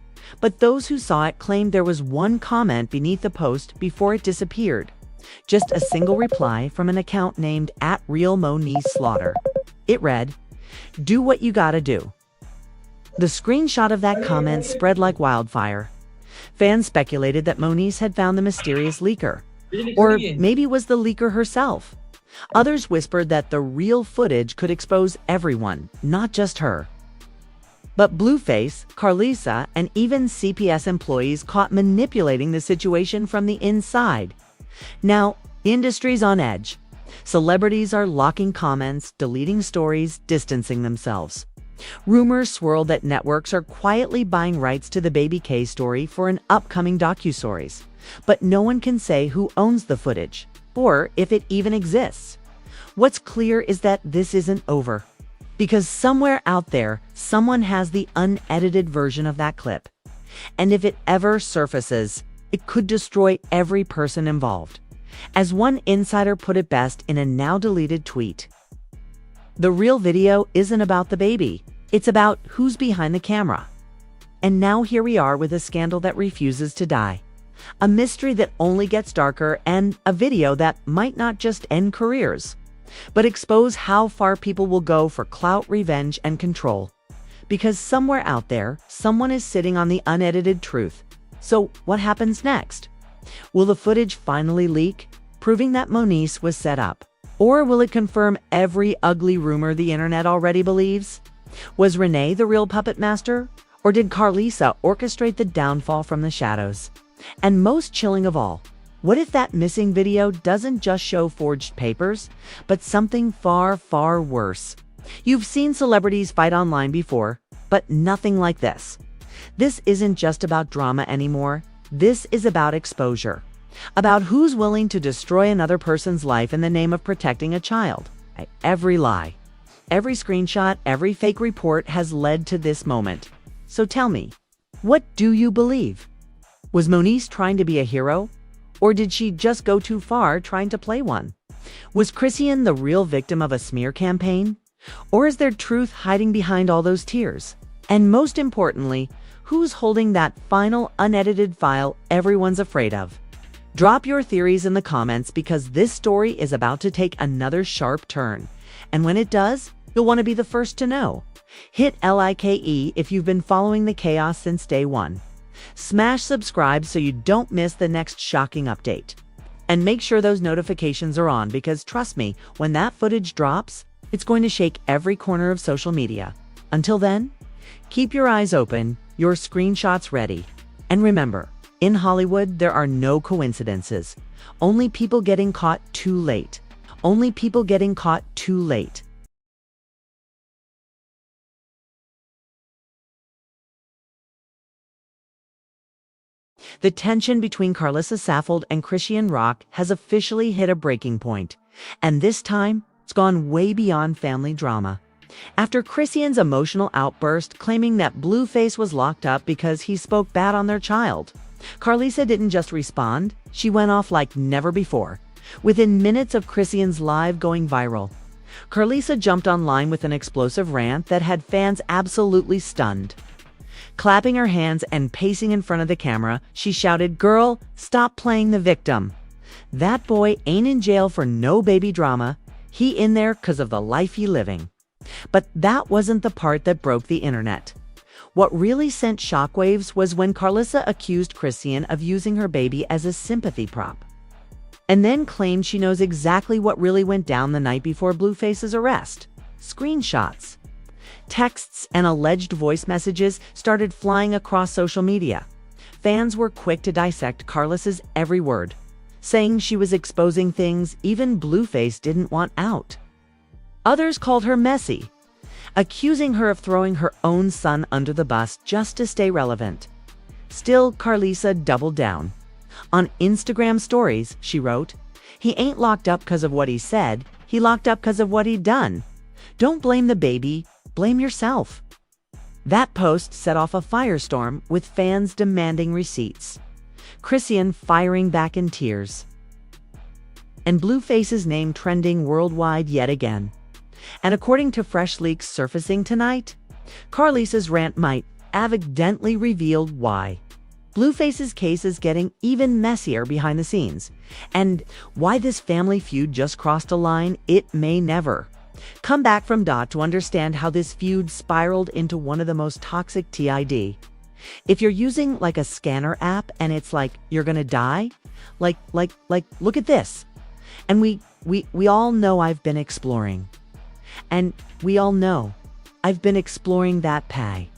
But those who saw it claimed there was one comment beneath the post before it disappeared. Just a single reply from an account named @RealMonieceSlaughter. It read, "Do what you gotta do." The screenshot of that comment spread like wildfire. Fans speculated that Moniece had found the mysterious leaker, or maybe it was the leaker herself. Others whispered that the real footage could expose everyone, not just her. But Blueface, Carlisa, and even CPS employees caught manipulating the situation from the inside. Now, the industry's on edge. Celebrities are locking comments, deleting stories, distancing themselves. Rumors swirl that networks are quietly buying rights to the Baby K story for an upcoming docuseries. But no one can say who owns the footage, or if it even exists. What's clear is that this isn't over. Because somewhere out there, someone has the unedited version of that clip. And if it ever surfaces, it could destroy every person involved. As one insider put it best in a now-deleted tweet, "The real video isn't about the baby. It's about who's behind the camera." And now here we are with a scandal that refuses to die. A mystery that only gets darker, and a video that might not just end careers, but expose how far people will go for clout, revenge, and control. Because somewhere out there, someone is sitting on the unedited truth. So what happens next? Will the footage finally leak, proving that Moniece was set up? Or will it confirm every ugly rumor the internet already believes? Was Renee the real puppet master? Or did Carlisa orchestrate the downfall from the shadows? And most chilling of all, what if that missing video doesn't just show forged papers, but something far, far worse? You've seen celebrities fight online before, but nothing like this. This isn't just about drama anymore. This is about exposure. About who's willing to destroy another person's life in the name of protecting a child. Every lie, every screenshot, every fake report has led to this moment. So tell me, what do you believe? Was Moniece trying to be a hero? Or did she just go too far trying to play one? Was Chrisean the real victim of a smear campaign? Or is there truth hiding behind all those tears? And most importantly, who's holding that final unedited file everyone's afraid of? Drop your theories in the comments, because this story is about to take another sharp turn. And when it does, you'll want to be the first to know. Hit like if you've been following the chaos since day one. Smash subscribe so you don't miss the next shocking update. And make sure those notifications are on, because trust me, when that footage drops, it's going to shake every corner of social media. Until then, keep your eyes open, your screenshots ready. And remember, in Hollywood, there are no coincidences. Only people getting caught too late. Only people getting caught too late. The tension between Carlisa Saffold and Chrisean Rock has officially hit a breaking point. And this time, it's gone way beyond family drama. After Chrisean's emotional outburst claiming that Blueface was locked up because he spoke bad on their child, Carlisa didn't just respond, she went off like never before. Within minutes of Chrisean's live going viral, Carlisa jumped online with an explosive rant that had fans absolutely stunned. Clapping her hands and pacing in front of the camera, she shouted, "Girl, stop playing the victim. That boy ain't in jail for no baby drama. He in there 'cause of the life he living." But that wasn't the part that broke the internet. What really sent shockwaves was when Carlisa accused Chrisean of using her baby as a sympathy prop, and then claimed she knows exactly what really went down the night before Blueface's arrest. Screenshots, texts, and alleged voice messages started flying across social media. Fans were quick to dissect Carlisa's every word, saying she was exposing things even Blueface didn't want out. Others called her messy, accusing her of throwing her own son under the bus just to stay relevant. Still, Carlisa doubled down. On Instagram stories, she wrote, "He ain't locked up 'cause of what he said, he locked up 'cause of what he done. Don't blame the baby, blame yourself." That post set off a firestorm, with fans demanding receipts, Chrisean firing back in tears, and Blueface's name trending worldwide yet again. And according to fresh leaks surfacing tonight, Carlisa's rant might have evidently revealed why Blueface's case is getting even messier behind the scenes, and why this family feud just crossed a line it may never. Come back from dot to understand how this feud spiraled into one of the most toxic TID. If you're using like a scanner app and it's like you're gonna die, like look at this. And we all know I've been exploring. And we all know I've been exploring that pie.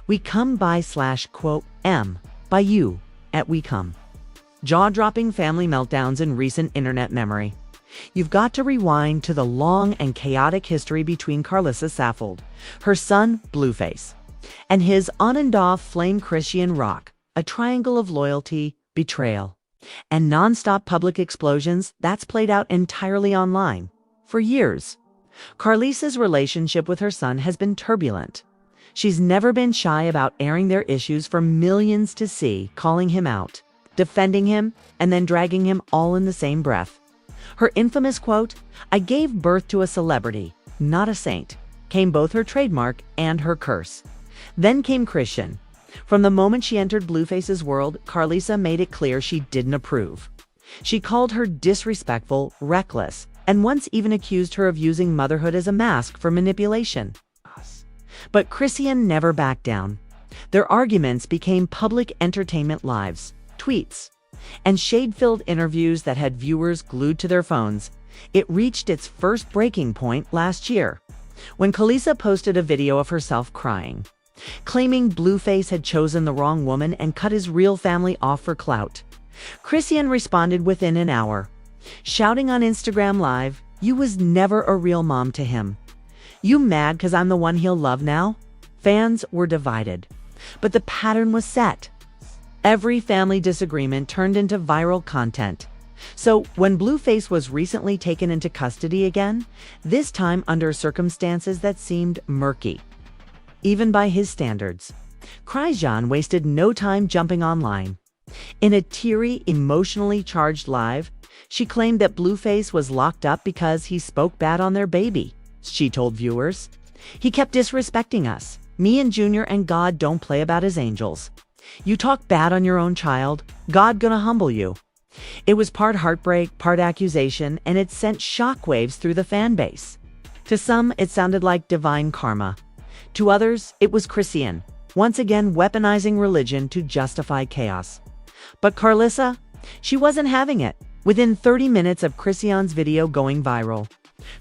We come by /M by you at We Come. Jaw-dropping family meltdowns in recent internet memory. You've got to rewind to the long and chaotic history between Karlissa Saffold, her son Blueface, and his on-and-off flame Chrisean Rock, a triangle of loyalty, betrayal, and non-stop public explosions that's played out entirely online. For years, Karlissa's relationship with her son has been turbulent. She's never been shy about airing their issues for millions to see, calling him out, defending him, and then dragging him all in the same breath. Her infamous quote, "I gave birth to a celebrity, not a saint," came both her trademark and her curse. Then came Chrisean. From the moment she entered Blueface's world, Karlissa made it clear she didn't approve. She called her disrespectful, reckless, and once even accused her of using motherhood as a mask for manipulation. But Chrisean never backed down. Their arguments became public entertainment lives, tweets, and shade-filled interviews that had viewers glued to their phones. It reached its first breaking point last year, when Karlissa posted a video of herself crying, claiming Blueface had chosen the wrong woman and cut his real family off for clout. Chrisean responded within an hour, shouting on Instagram Live, "You was never a real mom to him. You mad 'cause I'm the one he'll love now?" Fans were divided, but the pattern was set. Every family disagreement turned into viral content. So when Blueface was recently taken into custody again, this time under circumstances that seemed murky, even by his standards, Chrisean wasted no time jumping online. In a teary, emotionally charged live, she claimed that Blueface was locked up because he spoke bad on their baby. She told viewers, "He kept disrespecting us. Me and Junior and God don't play about his angels. You talk bad on your own child, God gonna humble you." It was part heartbreak, part accusation, and it sent shockwaves through the fan base. To some, it sounded like divine karma. To others, it was Chrisean, once again weaponizing religion to justify chaos. But Karlissa, she wasn't having it. Within 30 minutes of Chrisean's video going viral,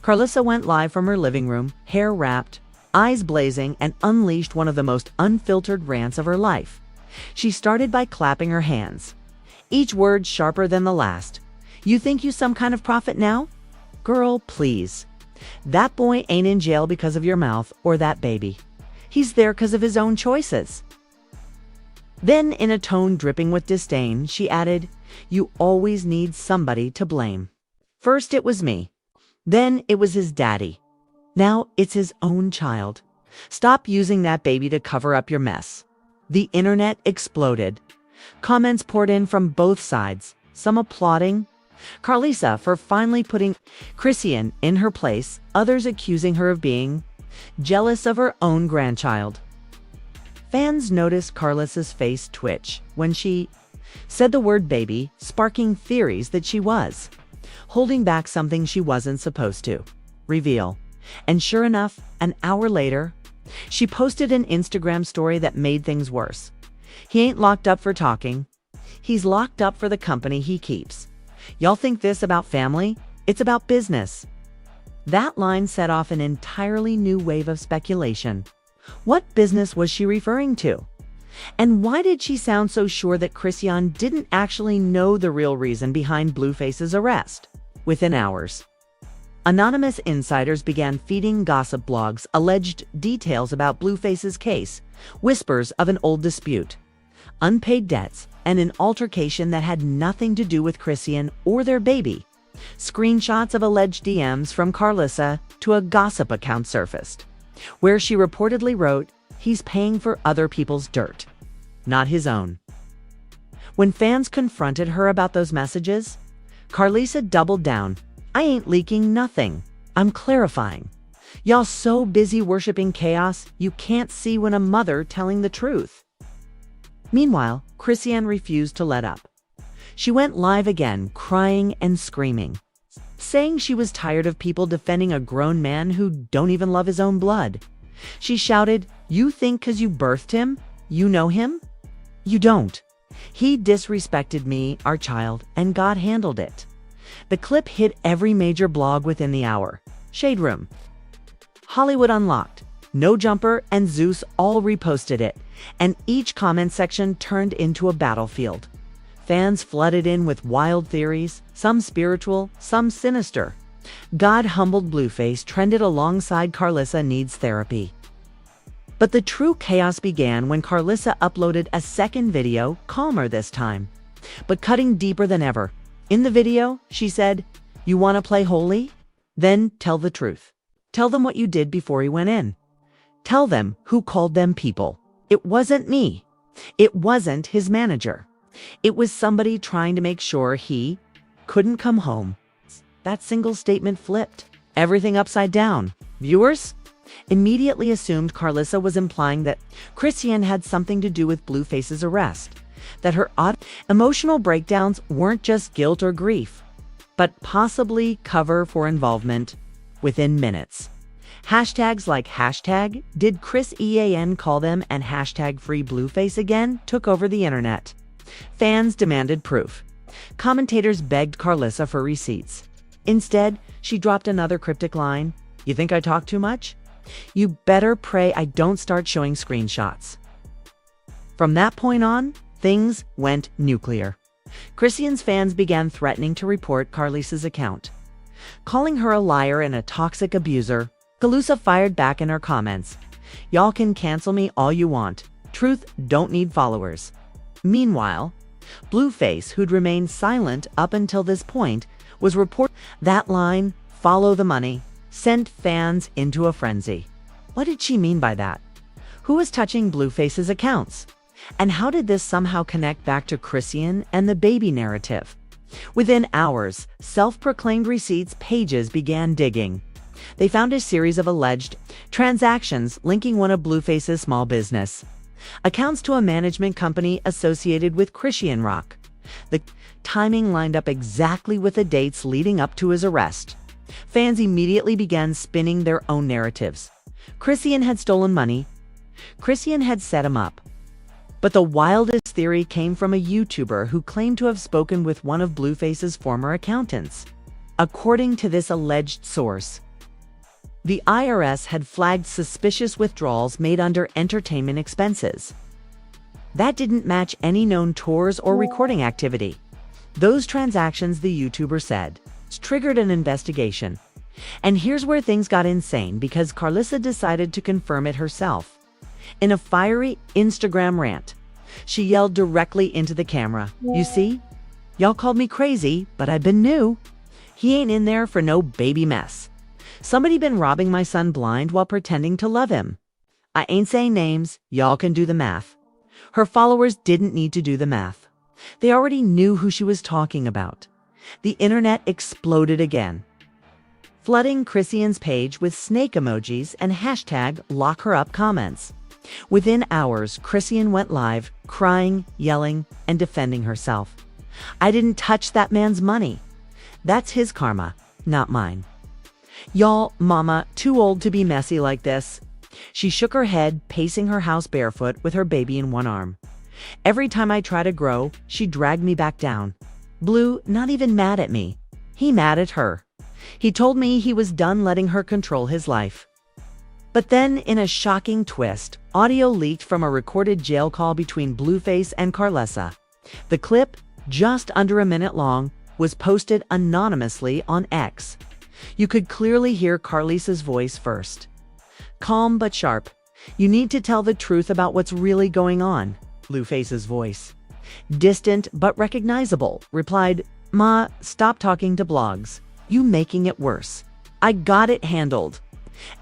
Karlissa went live from her living room, hair wrapped, eyes blazing, and unleashed one of the most unfiltered rants of her life. She started by clapping her hands, each word sharper than the last. "You think you some kind of prophet now? Girl, please. That boy ain't in jail because of your mouth or that baby. He's there because of his own choices." Then, in a tone dripping with disdain, she added, "You always need somebody to blame. First it was me. Then it was his daddy. Now it's his own child. Stop using that baby to cover up your mess." The internet exploded. Comments poured in from both sides, some applauding Karlissa for finally putting Chrisean in her place, others accusing her of being jealous of her own grandchild. Fans noticed Karlissa's face twitch when she said the word baby, sparking theories that she was holding back something she wasn't supposed to reveal. And sure enough, an hour later, she posted an Instagram story that made things worse. "He ain't locked up for talking. He's locked up for the company he keeps. Y'all think this about family? It's about business." That line set off an entirely new wave of speculation. What business was she referring to? And why did she sound so sure that Chrisean didn't actually know the real reason behind Blueface's arrest? Within hours, anonymous insiders began feeding gossip blogs alleged details about Blueface's case, whispers of an old dispute, unpaid debts, and an altercation that had nothing to do with Chrisean or their baby. Screenshots of alleged DMs from Karlissa to a gossip account surfaced, where she reportedly wrote, "He's paying for other people's dirt, not his own." When fans confronted her about those messages, Karlissa doubled down. "I ain't leaking nothing. I'm clarifying. Y'all so busy worshiping chaos, you can't see when a mother telling the truth." Meanwhile, Chrisean refused to let up. She went live again, crying and screaming, saying she was tired of people defending a grown man who don't even love his own blood. She shouted, "You think 'cause you birthed him, you know him? You don't. He disrespected me, our child, and God handled it." The clip hit every major blog within the hour. Shade Room, Hollywood Unlocked, No Jumper, and Zeus all reposted it, and each comment section turned into a battlefield. Fans flooded in with wild theories, some spiritual, some sinister. God humbled Blueface trended alongside Carlissa needs therapy. But the true chaos began when Carlissa uploaded a second video, calmer this time, but cutting deeper than ever. In the video, she said, "You want to play holy? Then tell the truth. Tell them what you did before he went in. Tell them who called them people. It wasn't me. It wasn't his manager. It was somebody trying to make sure he couldn't come home." That single statement flipped everything upside down. Viewers immediately assumed Carlissa was implying that Chrisean had something to do with Blueface's arrest, that her odd emotional breakdowns weren't just guilt or grief, but possibly cover for involvement within minutes. Hashtags like hashtag did Chrisean call them and hashtag free Blueface again took over the internet. Fans demanded proof. Commentators begged Carlissa for receipts. Instead, she dropped another cryptic line. "You think I talk too much? You better pray I don't start showing screenshots." From that point on, things went nuclear. Chrisean's fans began threatening to report Carlissa's account. Calling her a liar and a toxic abuser, Carlissa fired back in her comments. "Y'all can cancel me all you want. Truth don't need followers." Meanwhile, Blueface, who'd remained silent up until this point, was reported. That line, "follow the money," sent fans into a frenzy. What did she mean by that? Who was touching Blueface's accounts? And how did this somehow connect back to Chrisean and the baby narrative? Within hours, self-proclaimed receipts pages began digging. They found a series of alleged transactions linking one of Blueface's small business accounts to a management company associated with Chrisean Rock. The timing lined up exactly with the dates leading up to his arrest. Fans immediately began spinning their own narratives. Chrisean had stolen money. Chrisean had set him up. But the wildest theory came from a YouTuber who claimed to have spoken with one of Blueface's former accountants. According to this alleged source, the IRS had flagged suspicious withdrawals made under entertainment expenses. That didn't match any known tours or recording activity. Those transactions, the YouTuber said, triggered an investigation. And here's where things got insane because Carlissa decided to confirm it herself. In a fiery Instagram rant, she yelled directly into the camera, "You see? Y'all called me crazy, but I've been new. He ain't in there for no baby mess. Somebody been robbing my son blind while pretending to love him. I ain't saying names, y'all can do the math." Her followers didn't need to do the math. They already knew who she was talking about. The internet exploded again, flooding Chrisean's page with snake emojis and hashtag lock her up comments. Within hours, Chrisean went live, crying, yelling, and defending herself. "I didn't touch that man's money. That's his karma, not mine. Y'all, mama, too old to be messy like this." She shook her head, pacing her house barefoot with her baby in one arm. "Every time I try to grow, she dragged me back down. Blue, not even mad at me. He mad at her. He told me he was done letting her control his life." But then, in a shocking twist, audio leaked from a recorded jail call between Blueface and Carlissa. The clip, just under a minute long, was posted anonymously on X. You could clearly hear Carlissa's voice first. "Calm but sharp. You need to tell the truth about what's really going on." Blueface's voice, distant but recognizable, replied, "Ma, stop talking to blogs. You making it worse. I got it handled."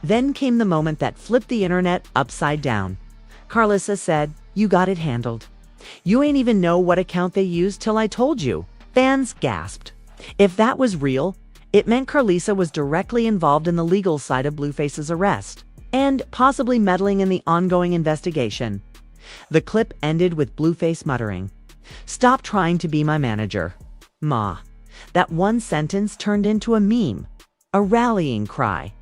Then came the moment that flipped the internet upside down. Carlissa said, "You got it handled. You ain't even know what account they used till I told you." Fans gasped. If that was real, it meant Carlissa was directly involved in the legal side of Blueface's arrest, and possibly meddling in the ongoing investigation. The clip ended with Blueface muttering, "Stop trying to be my manager, Ma." That one sentence turned into a meme, a rallying cry,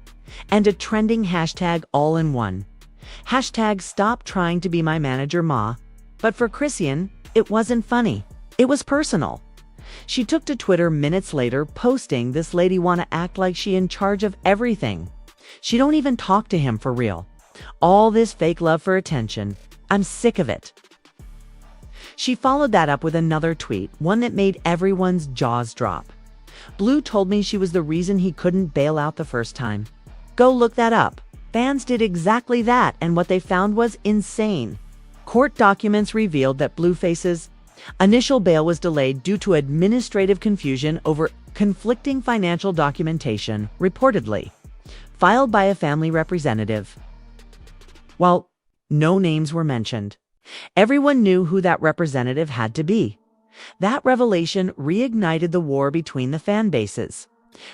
and a trending hashtag all in one. Hashtag stop trying to be my manager, Ma. But for Chrisean, it wasn't funny. It was personal. She took to Twitter minutes later, posting, "This lady wanna act like she in charge of everything. She don't even talk to him for real. All this fake love for attention. I'm sick of it." She followed that up with another tweet, one that made everyone's jaws drop. Blue told me she was the reason he couldn't bail out the first time. Go look that up. Fans did exactly that, and what they found was insane. Court documents revealed that Blueface's initial bail was delayed due to administrative confusion over conflicting financial documentation, reportedly filed by a family representative. While no names were mentioned, everyone knew who that representative had to be. That revelation reignited the war between the fan bases.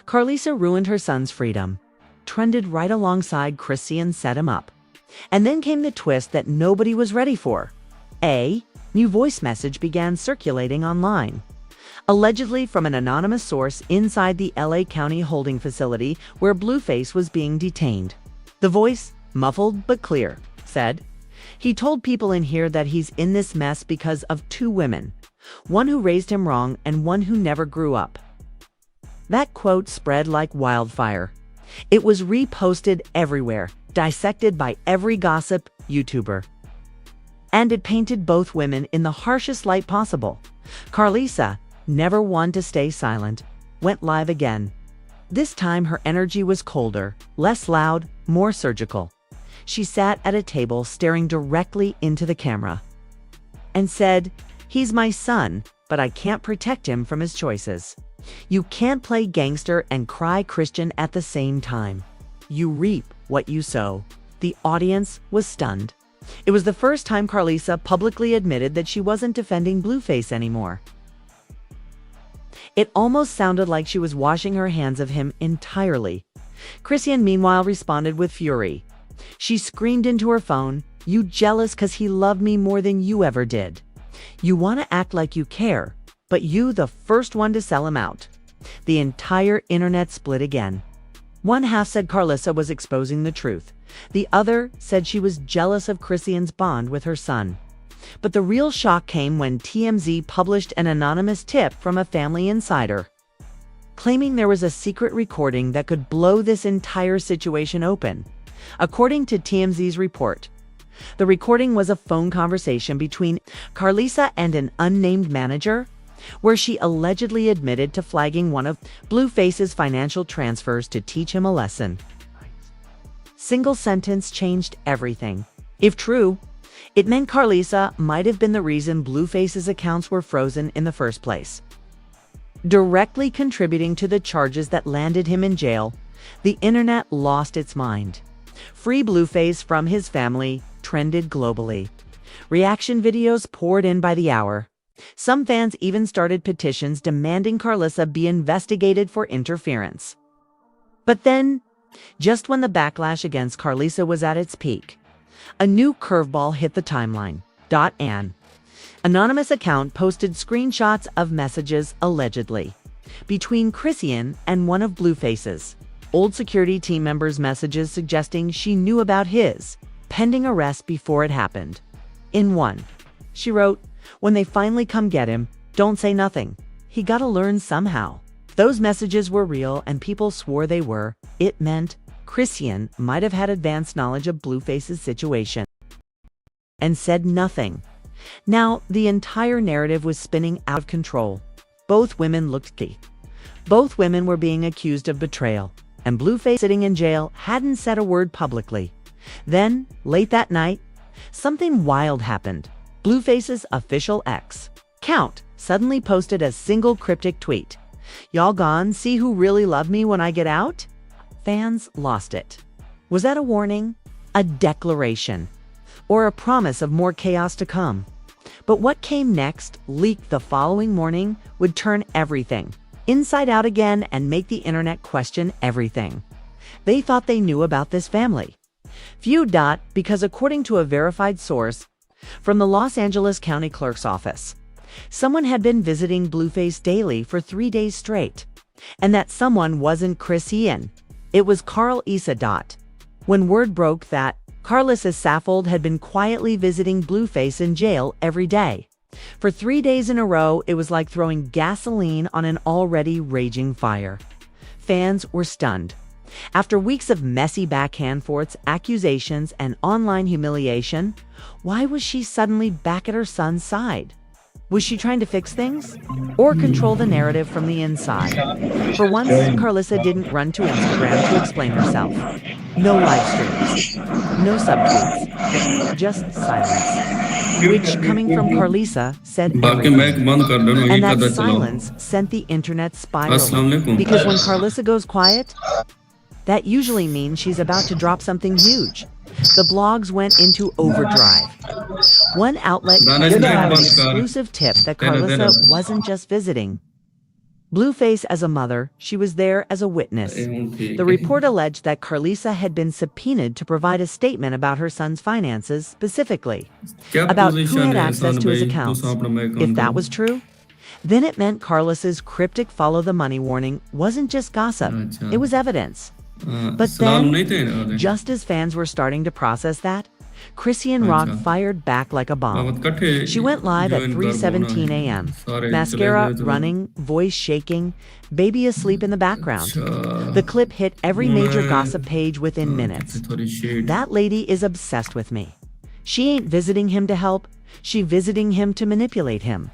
Carlisa ruined her son's freedom, trended right alongside Chrisean set him up. And then came the twist that nobody was ready for. A new voice message began circulating online, allegedly from an anonymous source inside the LA County holding facility where Blueface was being detained. The voice, muffled but clear, said, "He told people in here that he's in this mess because of two women, one who raised him wrong and one who never grew up." That quote spread like wildfire. It was reposted everywhere, dissected by every gossip YouTuber. And it painted both women in the harshest light possible. Carlisa, never one to stay silent, went live again. This time her energy was colder, less loud, more surgical. She sat at a table staring directly into the camera and said, "He's my son, but I can't protect him from his choices. You can't play gangster and cry Christian at the same time. You reap what you sow." The audience was stunned. It was the first time Carlisa publicly admitted that she wasn't defending Blueface anymore. It almost sounded like she was washing her hands of him entirely. Chrisean, meanwhile, responded with fury. She screamed into her phone, "You jealous 'cause he loved me more than you ever did. You want to act like you care, but you the first one to sell him out." The entire internet split again. One half said Carlisa was exposing the truth. The other said she was jealous of Chrisean's bond with her son. But the real shock came when TMZ published an anonymous tip from a family insider, claiming there was a secret recording that could blow this entire situation open. According to TMZ's report, the recording was a phone conversation between Carlisa and an unnamed manager, where she allegedly admitted to flagging one of Blueface's financial transfers to teach him a lesson. Single sentence changed everything. If true, it meant Carlisa might have been the reason Blueface's accounts were frozen in the first place, directly contributing to the charges that landed him in jail. The internet lost its mind. "Free Blueface from his family" trended globally. Reaction videos poured in by the hour. Some fans even started petitions demanding Carlisa be investigated for interference. But then, just when the backlash against Carlisa was at its peak, a new curveball hit the timeline. An anonymous account posted screenshots of messages allegedly between Chrisean and one of Blueface's old security team members, messages suggesting she knew about his pending arrest before it happened. In one, she wrote, "When they finally come get him, don't say nothing. He gotta learn somehow." Those messages were real and people swore they were. It meant Chrisean might have had advanced knowledge of Blueface's situation and said nothing. Now, the entire narrative was spinning out of control. Both women looked key. Both women were being accused of betrayal, and Blueface, sitting in jail, hadn't said a word publicly. Then, late that night, something wild happened. Blueface's official X account suddenly posted a single cryptic tweet. "Y'all gone see who really loved me when I get out?" Fans lost it. Was that a warning, a declaration, or a promise of more chaos to come? But what came next, leaked the following morning, would turn everything inside out again and make the internet question everything they thought they knew about this family. Few. Because according to a verified source from the Los Angeles County Clerk's office, someone had been visiting Blueface daily for 3 days straight, and that someone wasn't Chrisean. It was Carlisa. When word broke that Carlisa Saffold had been quietly visiting Blueface in jail every day for 3 days in a row, it was like throwing gasoline on an already raging fire. Fans were stunned. After weeks of messy back-and-forths, accusations, and online humiliation, why was she suddenly back at her son's side? Was she trying to fix things? Or control the narrative from the inside? For once, Carlissa didn't run to Instagram to explain herself. No live streams. No subtweets. Just silence. Which, coming from Carlissa, said everything. And that silence sent the internet spiraling. Because when Carlissa goes quiet, that usually means she's about to drop something huge. The blogs went into overdrive. One outlet claimed to have an exclusive tip that Carlissa wasn't just visiting Blueface as a mother, she was there as a witness. The report alleged that Carlissa had been subpoenaed to provide a statement about her son's finances, specifically about who had access to his accounts. If that was true, then it meant Carlissa's cryptic follow the money warning wasn't just gossip, it was evidence. But then, just as fans were starting to process that, Chrisean fired back like a bomb. She went live at 3:17 a.m. Mascara running, voice shaking, baby asleep in the background. The clip hit every major gossip page within minutes. That lady is obsessed with me. She ain't visiting him to help, she visiting him to manipulate him.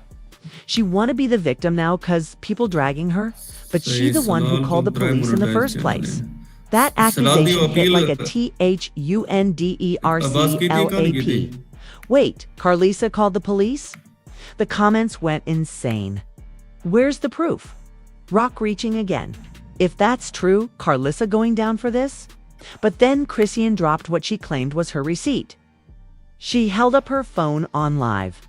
She want to be the victim now cause people dragging her, but she the one who called the police in the first place. That accusation hit like a THUNDERCLAP. Wait, Carlissa called the police? The comments went insane. Where's the proof? Rock reaching again. If that's true, Carlissa going down for this? But then Chrisean dropped what she claimed was her receipt. She held up her phone on live,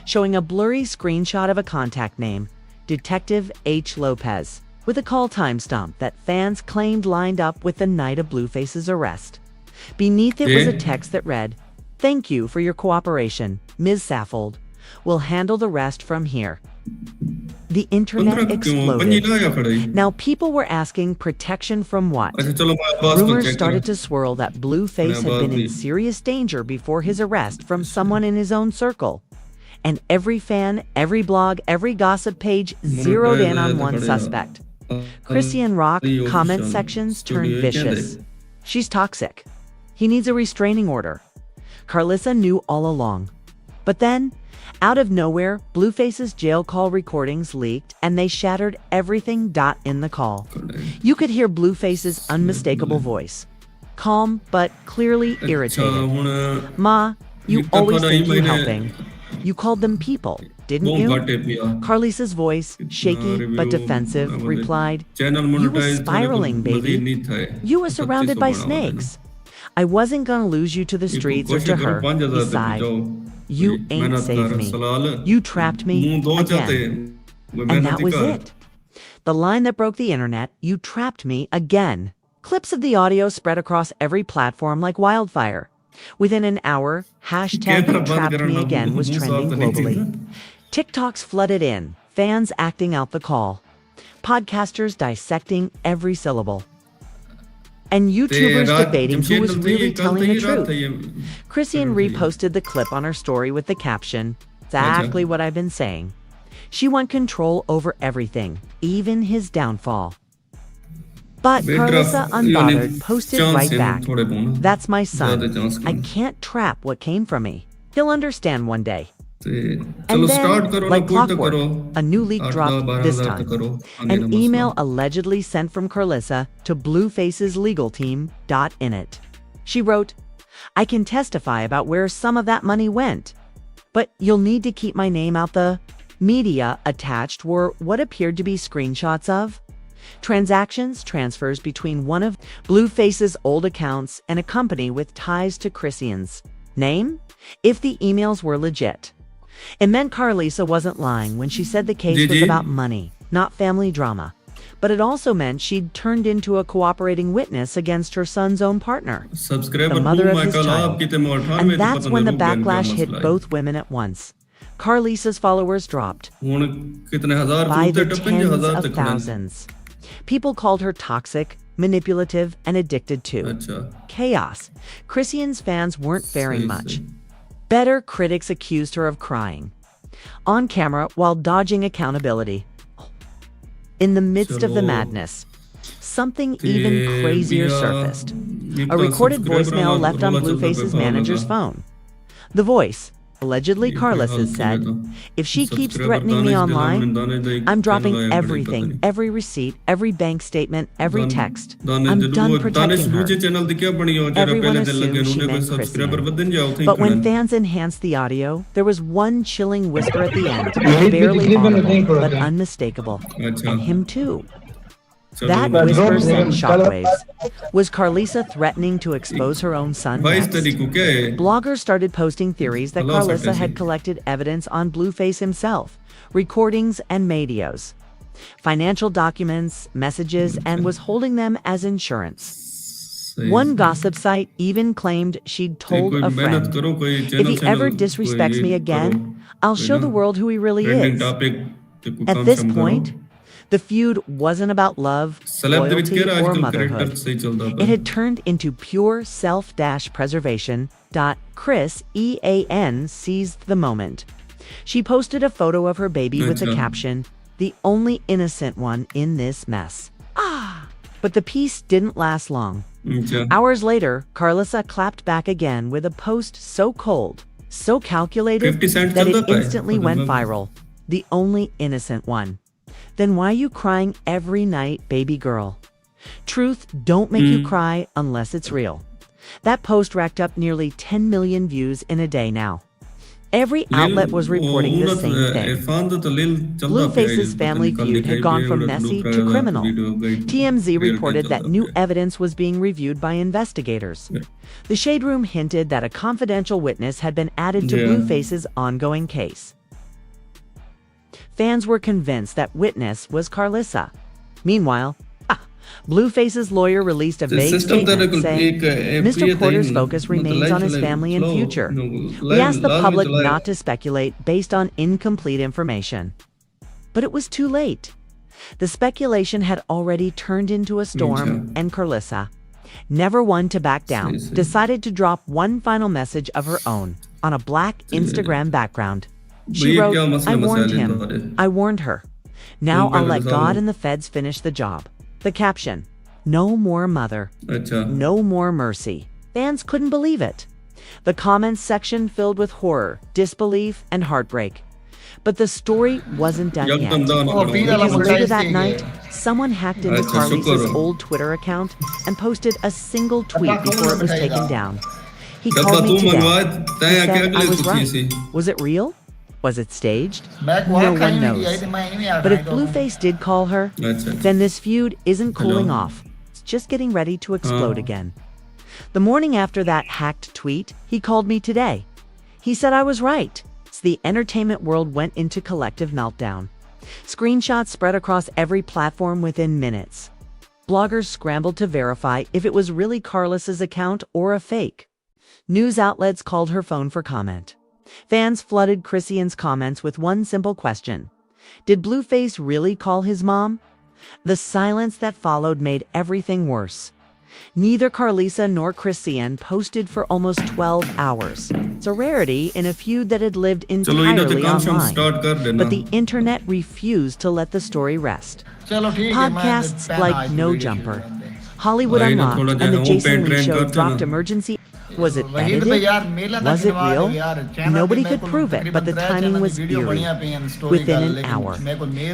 showing a blurry screenshot of a contact name, Detective H. Lopez, with a call timestamp that fans claimed lined up with the night of Blueface's arrest. Beneath it was a text that read, "Thank you for your cooperation, Ms. Saffold. We'll handle the rest from here." The internet exploded. Now people were asking protection from what? Rumors started to swirl that Blueface had been in serious danger before his arrest from someone in his own circle. And every fan, every blog, every gossip page zeroed in on one suspect. Chrisean Rock comment sections turned vicious. She's toxic. He needs a restraining order. Carlissa knew all along. But then, out of nowhere, Blueface's jail call recordings leaked and they shattered everything. In the call, you could hear Blueface's unmistakable voice. Calm, but clearly irritated. "Ma, you always think you're helping. You called them people, didn't you?" Carlissa's voice, shaky but defensive, replied, "You were spiraling, baby. You were surrounded by snakes. I wasn't gonna lose you to the streets or to her." He sighed. "You ain't saved me. You trapped me again." And that was it. The line that broke the internet, "You trapped me again." Clips of the audio spread across every platform like wildfire. Within an hour, hashtag "You trapped me again" was trending globally. TikToks flooded in, fans acting out the call, podcasters dissecting every syllable, and YouTubers debating who was really telling the truth. Chrisean reposted the clip on her story with the caption, "Exactly what I've been saying." She want control over everything, even his downfall. But Carlissa, unbothered, posted right back, "That's my son. I can't trap what came from me. He'll understand one day." And then, like clockwork, a new leak dropped this time. An email allegedly sent from Carlissa to Blueface's legal team. In it, she wrote, "I can testify about where some of that money went, but you'll need to keep my name out the media." Attached were what appeared to be screenshots of transfers between one of Blueface's old accounts and a company with ties to Chrisean's name. If the emails were legit, it meant Carlissa wasn't lying when she said the case was about money, not family drama. But it also meant she'd turned into a cooperating witness against her son's own partner, the mother of his child. And that's when the backlash hit both women at once. Carlissa's followers dropped by the tens of thousands. People called her toxic, manipulative, and addicted to chaos. Chrisean's fans weren't faring much better. Critics accused her of crying on camera while dodging accountability. In the midst of the madness, something even crazier surfaced. A recorded voicemail left on Blueface's manager's phone. The voice, Allegedly, Carlos's said, "If she keeps threatening me online, I'm dropping everything, every receipt, every bank statement, every text. I'm done protecting her." Everyone assumed she meant Chrisean. But when fans enhanced the audio, there was one chilling whisper at the end, barely audible, but unmistakable. And him too. That whisper sent shockwaves. Was Carlisa threatening to expose her own son next? Bloggers started posting theories that Carlisa had collected evidence on Blueface himself, recordings and videos, financial documents, messages, and was holding them as insurance. One gossip site even claimed she'd told a friend, "If he ever disrespects me again, I'll show the world who he really is." At this point, the feud wasn't about love, loyalty, or motherhood. It had turned into pure self-preservation. Chrisean seized the moment. She posted a photo of her baby with the caption, "The only innocent one in this mess." But the peace didn't last long. Hours later, Carlisa clapped back again with a post so cold, so calculated, that it instantly went viral. "The only innocent one. Then why are you crying every night, baby girl? Truth don't make you cry unless it's real." That post racked up nearly 10 million views in a day now. Every outlet was reporting the same thing. Blueface's family feud had gone from messy to criminal. TMZ reported that new evidence was being reviewed by investigators. The Shade Room hinted that a confidential witness had been added to Blueface's ongoing case. Fans were convinced that witness was Carlisa. Meanwhile, Blueface's lawyer released a vague statement saying, "Mr. Porter's focus remains on his family and future. We ask the public not to speculate based on incomplete information." But it was too late. The speculation had already turned into a storm, and Carlisa, never one to back down, decided to drop one final message of her own on a black Instagram background. She wrote, "I warned him. I warned her. Now I'll let God and the feds finish the job." The caption, "No more mother. No more mercy." Fans couldn't believe it. The comments section filled with horror, disbelief, and heartbreak. But the story wasn't done yet. Because later that night, someone hacked into Carlisa's old Twitter account and posted a single tweet before it was taken down. He called me today. He said I was right. Was it real? Was it staged? No one knows. But if Blueface did call her, then this feud isn't cooling off. It's just getting ready to explode again. The morning after that hacked tweet, he called me today. He said I was right. So the entertainment world went into collective meltdown. Screenshots spread across every platform within minutes. Bloggers scrambled to verify if it was really Carlos's account or a fake. News outlets called her phone for comment. Fans flooded Chrisean's comments with one simple question. Did Blueface really call his mom? The silence that followed made everything worse. Neither Carlisa nor Chrisean posted for almost 12 hours. It's a rarity in a feud that had lived entirely online. But the internet refused to let the story rest. Podcasts like No Jumper, Hollywood Unlocked, and The Jason Lee Show dropped emergency. Was it edited? Was it real? Nobody could prove it, but the timing was eerie. Within an hour,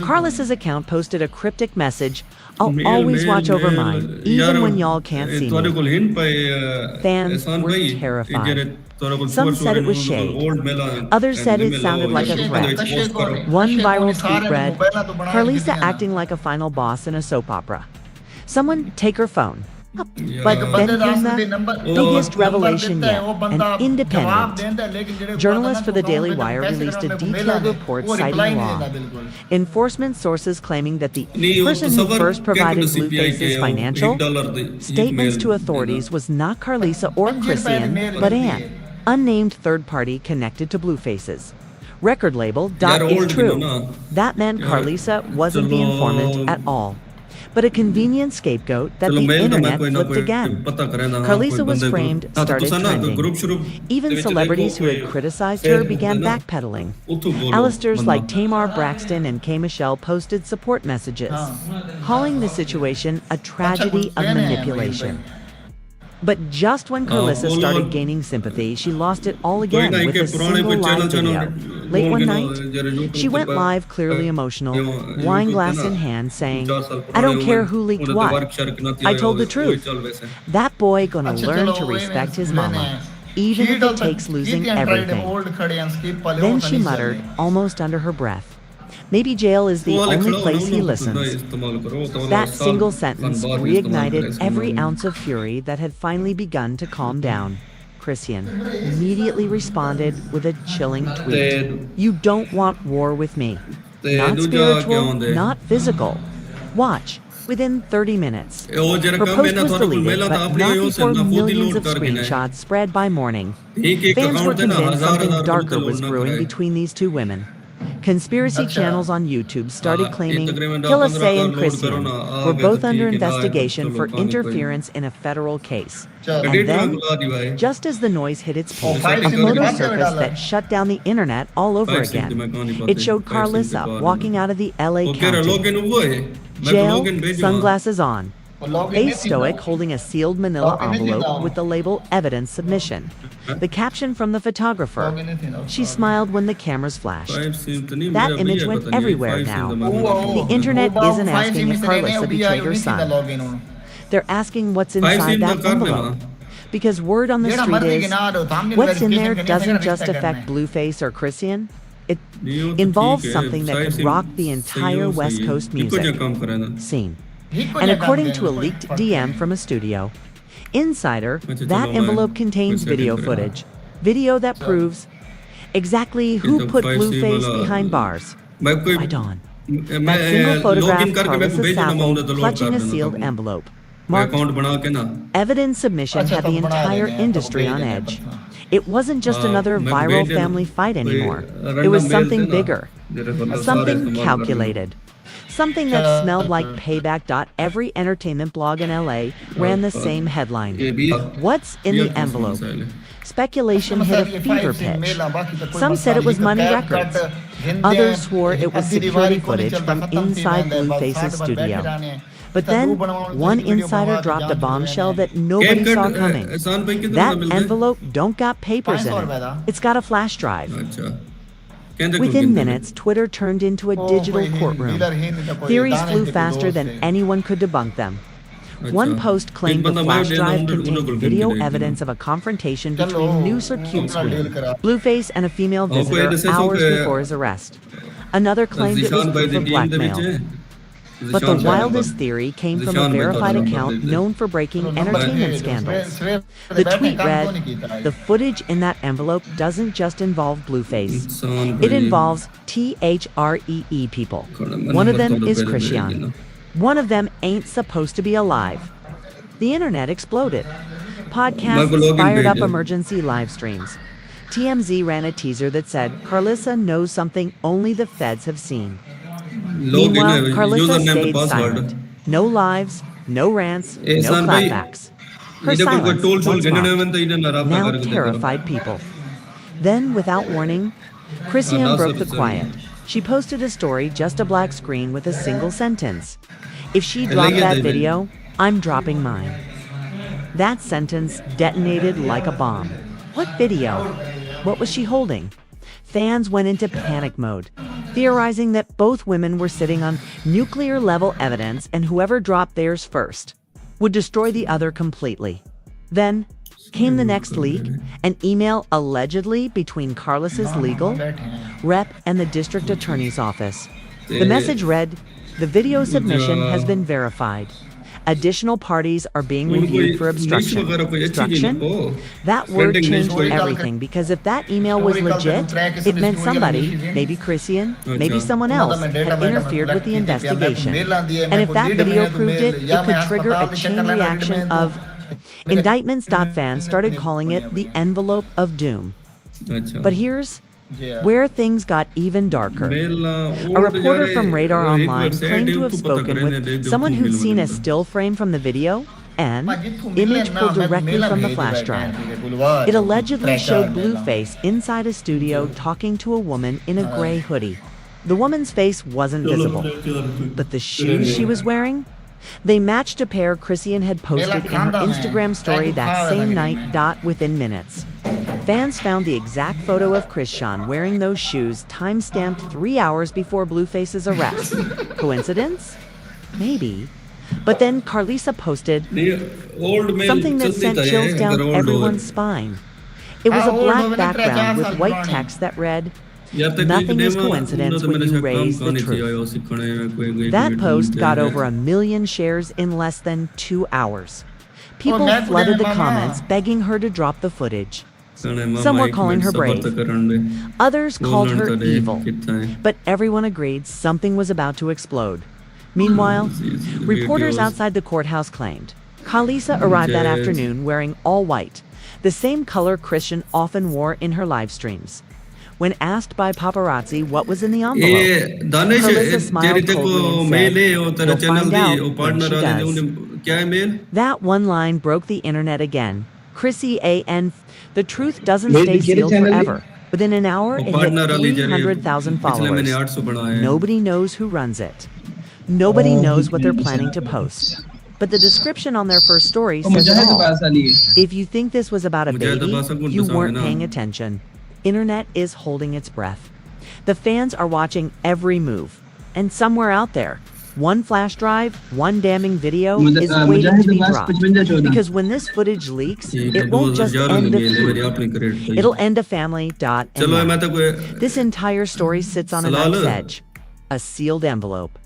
Carlos's account posted a cryptic message, "I'll always watch over mine, even when y'all can't see me." Fans were terrified. Some said it was shade. Others said it sounded like a threat. One viral tweet read, "Carlisa acting like a final boss in a soap opera. Someone take her phone." But then came the biggest revelation yet. An independent journalist for the Daily Wire released a detailed report citing law enforcement sources claiming that the person who first provided Blueface's financial statements to authorities was not Carlisa or Chrisean, but an unnamed third party connected to Blueface's record label. Is true. That meant Carlisa wasn't the informant at all, but a convenient scapegoat that the internet flipped again. Carlisa was framed, started trending. Even celebrities who had criticized her began backpedaling. Alisters like Tamar Braxton and K. Michelle posted support messages, calling the situation a tragedy of manipulation. But just when Carlissa started gaining sympathy, she lost it all again with a single live video. Late one night, she went live clearly emotional, wine glass in hand, saying, "I don't care who leaked what. I told the truth. That boy gonna learn to respect his mama, even if it takes losing everything." Then she muttered, almost under her breath, "Maybe jail is the only place he listens." That single sentence reignited every ounce of fury that had finally begun to calm down. Chrisean immediately responded with a chilling tweet. "You don't want war with me. Not spiritual, not physical. Watch." Within 30 minutes, her post was deleted, but not before millions of screenshots spread by morning. Fans were convinced something darker was brewing between these two women. Conspiracy channels on YouTube started claiming Kilase and Chrisean were both under investigation for interference in a federal case. And then, just as the noise hit its peak, a photo surfaced that shut down the internet all over again. It showed Carlissa walking out of the LA County jail, sunglasses on, face stoic, holding a sealed manila envelope with the label "Evidence Submission." The caption from the photographer, "She smiled when the cameras flashed." That image went everywhere now. The internet isn't asking if Carlissa betrayed her son. They're asking what's inside that envelope. Because word on the street is, what's in there doesn't just affect Blueface or Chrisean. It involves something that could rock the entire West Coast music scene. And according to a leaked DM from a studio insider, that envelope contains video footage. Video that proves exactly who put Blueface behind bars. By dawn. That single photograph Carlissa sampled clutching a sealed envelope. Marked "Evidence Submission" had the entire industry on edge. It wasn't just another viral family fight anymore. It was something bigger. Something calculated. Something that smelled like payback. Every entertainment blog in LA ran the same headline. "What's in the envelope?" Speculation hit a fever pitch. Some said it was money records. Others swore it was security footage from inside Blueface's studio. But then, one insider dropped a bombshell that nobody saw coming. That envelope don't got papers in it. It's got a flash drive. Within minutes, Twitter turned into a digital courtroom. Theories flew faster than anyone could debunk them. One post claimed the flash drive contained video evidence of a confrontation between News or Cute Screen, Blueface, and a female visitor hours before his arrest. Another claimed it was proof of blackmail. But the wildest theory came from a verified account known for breaking entertainment scandals. The tweet read, "The footage in that envelope doesn't just involve Blueface. It involves THREE people. One of them is Chrisean. One of them ain't supposed to be alive." The internet exploded. Podcasts fired up emergency live streams. TMZ ran a teaser that said, "Carlissa knows something only the feds have seen." Meanwhile, Carlissa stayed silent. No lives, no rants, no clapbacks. Her silence once mocked, now terrified people. Then, without warning, Chrisean broke the quiet. She posted a story, just a black screen with a single sentence. "If she dropped that video, I'm dropping mine." That sentence detonated like a bomb. What video? What was she holding? Fans went into panic mode, theorizing that both women were sitting on nuclear-level evidence and whoever dropped theirs first would destroy the other completely. Then came the next leak, an email allegedly between Carlissa's legal rep and the district attorney's office. The message read, "The video submission has been verified. Additional parties are being reviewed for obstruction." Obstruction? That word changed everything, because if that email was legit, it meant somebody, maybe Chrisean, maybe someone else, had interfered with the investigation. And if that video proved it, it could trigger a chain reaction of indictments. Fans started calling it the envelope of doom. But here's where things got even darker. A reporter from Radar Online claimed to have spoken with someone who'd seen a still frame from the video and image pulled directly from the flash drive. It allegedly showed Blueface inside a studio talking to a woman in a gray hoodie. The woman's face wasn't visible, but the shoes she was wearing? They matched a pair Chrisean had posted in her Instagram story that same night. Within minutes, fans found the exact photo of Chrisean wearing those shoes, time-stamped 3 hours before Blueface's arrest. Coincidence? Maybe. But then Carlisa posted something that sent chills down everyone's spine. It was a black background with white text that read, "Nothing is coincidence when you raise the truth." That post got over 1 million shares in less than 2 hours. People flooded the comments begging her to drop the footage. Some were calling her brave. Others called her evil. But everyone agreed something was about to explode. Meanwhile, reporters outside the courthouse claimed Carlisa arrived that afternoon wearing all white, the same color Chrisean often wore in her live streams. When asked by paparazzi what was in the envelope, Carlisa smiled coldly and said, "You'll find out when she does." That one line broke the internet again. Chrisean, the truth doesn't stay sealed forever. Within an hour, it hit 300,000 followers. Nobody knows who runs it. Nobody knows what they're planning to post. But the description on their first story says it all. If you think this was about a baby, you weren't paying attention. Internet is holding its breath. The fans are watching every move. And somewhere out there, one flash drive, one damning video is waiting to be dropped. Because when this footage leaks, it won't just end a feud. It'll end a family. This entire story sits on a knife's edge. A sealed envelope.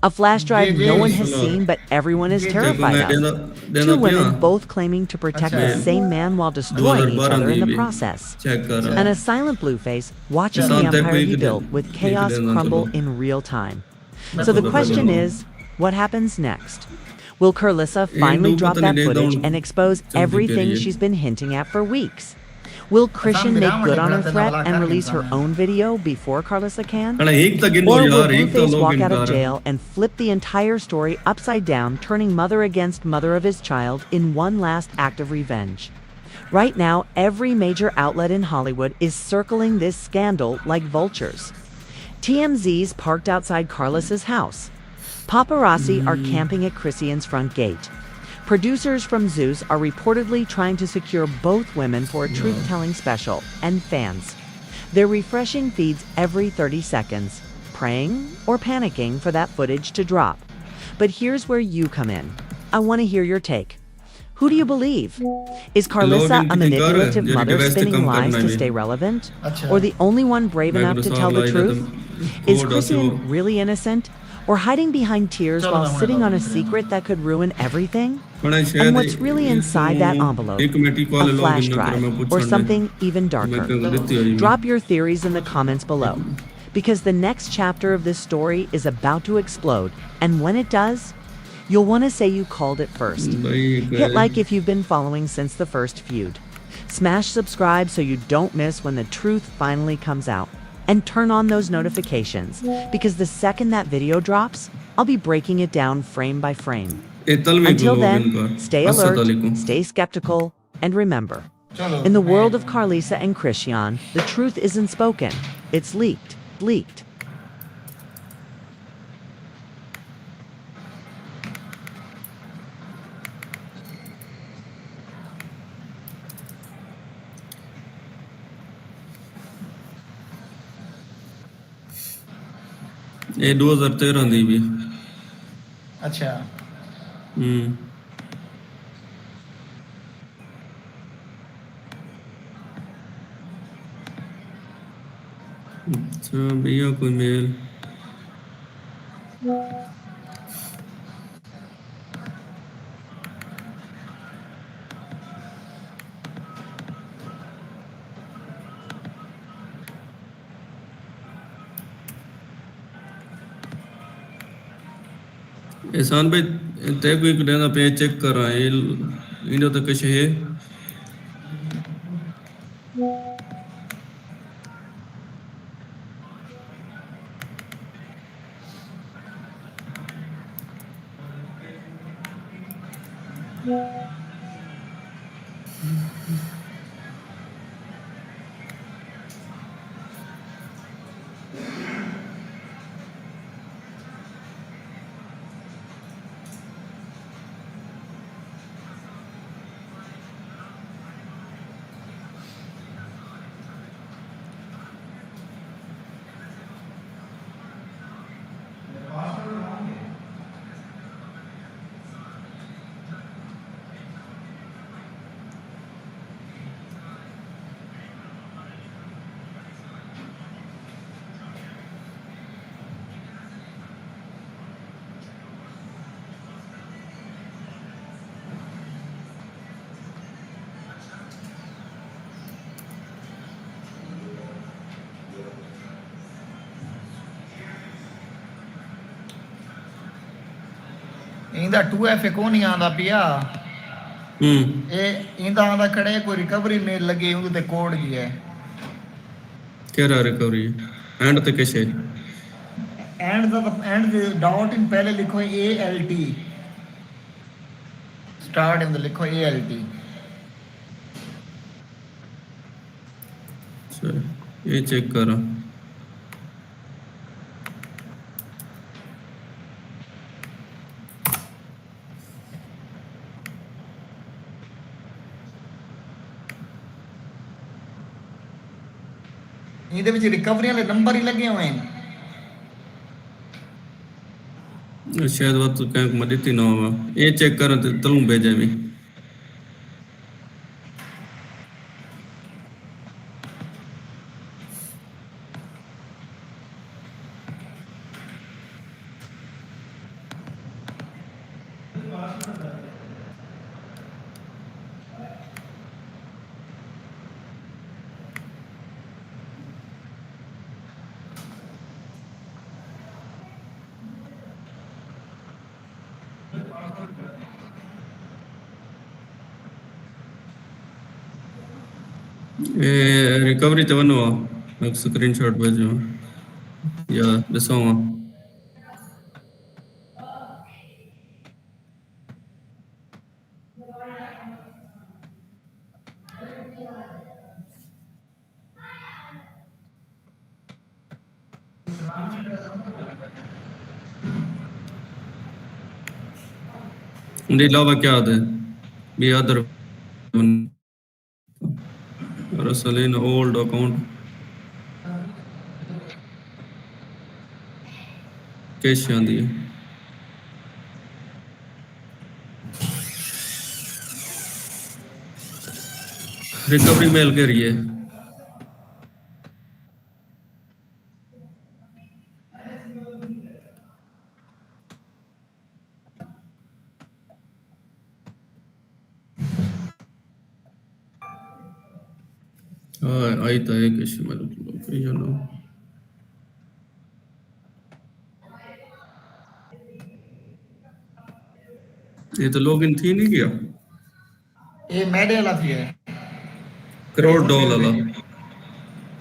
A flash drive no one has seen, but everyone is terrified of. Two women both claiming to protect the same man while destroying each other in the process. And a silent Blueface watching the empire he built with chaos crumble in real time. So the question is, what happens next? Will Carlisa finally drop that footage and expose everything she's been hinting at for weeks? Will Chrisean make good on her threat and release her own video before Carlisa can? Or will Blueface walk out of jail and flip the entire story upside down, turning mother against mother of his child in one last act of revenge? Right now, every major outlet in Hollywood is circling this scandal like vultures. TMZ's parked outside Carlisa's house. Paparazzi are camping at Chrisean's front gate. Producers from Zeus are reportedly trying to secure both women for a truth-telling special, and fans. They're refreshing feeds every 30 seconds, praying or panicking for that footage to drop. But here's where you come in. I want to hear your take. Who do you believe? Is Carlisa a manipulative mother spinning lies to stay relevant? Or the only one brave enough to tell the truth? Is Chrisean really innocent? Or hiding behind tears while sitting on a secret that could ruin everything? And what's really inside that envelope? A flash drive, or something even darker? Drop your theories in the comments below, because the next chapter of this story is about to explode, and when it does, you'll want to say you called it first. Hit like if you've been following since the first feud. Smash subscribe so you don't miss when the truth finally comes out. And turn on those notifications, because the second that video drops, I'll be breaking it down frame by frame. Until then, stay alert, stay skeptical, and remember, in the world of Carlisa and Chrisean, the truth isn't spoken, it's leaked. ਇਹ 2013 ਦੀ ਵੀ ਅੱਛਾ ਅੱਛਾ ਭਈਆ ਕੋਈ ਮੇਲ एहसान भाई तय कोई कहना पे चेक कर रहा है इन्हों तक कुछ है इंदा 2F को नहीं आंदा पिया हम्म ए इंदा आंदा खड़े कोई रिकवरी मेल लगी उनते कोड गया है केरा रिकवरी एंड ते कैसे एंड डॉट इन पहले लिखो ALT स्टार्ट इन लिखो ALT चल ये चेक करा ਇਹਦੇ ਵਿੱਚ ਰਿਕਵਰੀ ਵਾਲੇ ਨੰਬਰ ਹੀ ਲੱਗੇ ਹੋਏ ਨੇ शायद वो तो कहीं मदद ही ना होगा ये चेक करा तो तलूं भेजे भी ये रिकवरी तो बनो एक स्क्रीनशॉट भेजो या दसो उनके अलावा क्या होता है B other Rasleen old account कैसे आंदी है रिकवरी मेल के रही है आई था एक कैसे मतलब you know ये तो लॉगिन थी नहीं किया ਇਹ ਮੈਡੇ ਵਾਲਾ ਸੀ ਹੈ करोड़ डॉलर वाला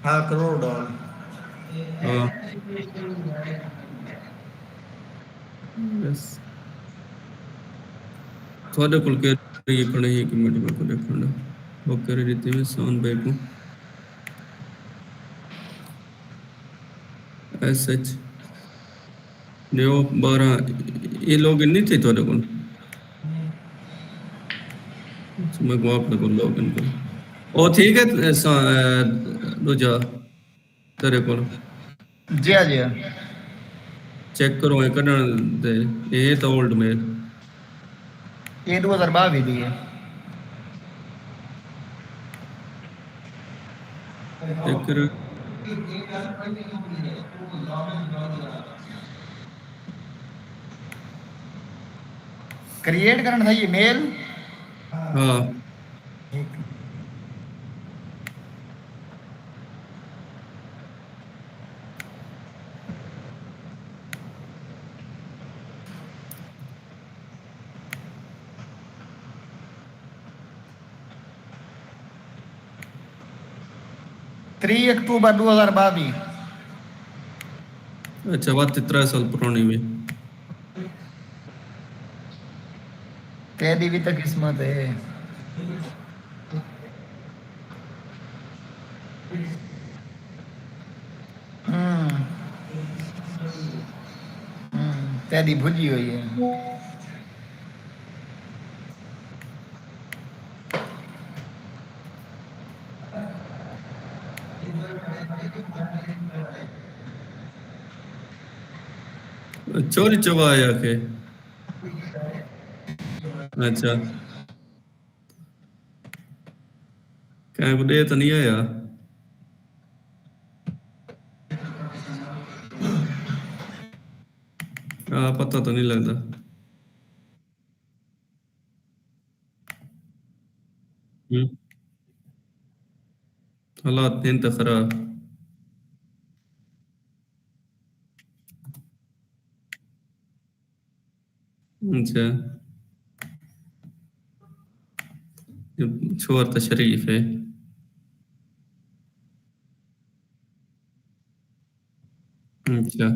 ਹਾਂ ਕਰੋੜ ਡਾਲਰ हाँ यस थोड़े कुल के ये खड़े हैं कि मिनट में को देखना वो कर रही थी मैं साउंड बैक हूँ एसएच न्यू 12 ये लॉगिन नहीं थे थोड़े कुल मैं को आप को लॉगिन कर ओ ठीक है दूजा तेरे को ਜੀ ਆ ਜੀ चेक करो ये करना दे ये तो ओल्ड मेल ਇਹ 2022 ਦੀ ਹੈ चेक कर क्रिएट करना था ये मेल हाँ 3 अक्टूबर 2022 अच्छा बात 13 साल पुरानी हुई तेरी भी तो किस्मत है तेरी भुजी हुई है चोरी चबाया के अच्छा क्या को दे तो नहीं आया पता तो नहीं लगता हालात दिन तो खराब अच्छा ये छोर तो शरीफ है अच्छा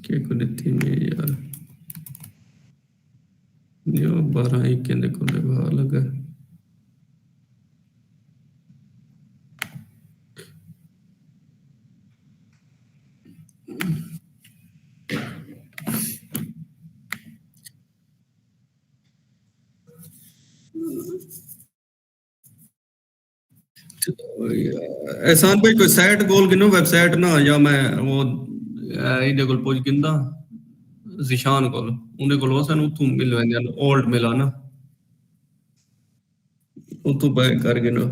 क्या कर थी मैं यार यो 12 एक के देखो लगा लगा एहसान भाई कोई साइट बोल गिनो वेबसाइट ना या मैं वो इहदे कोल पुੱਛ गिंदा जिशान कोल उहदे कोल वसन उथों मिल वेंदे ओल्ड मिला ना उथों बाय कर गिनो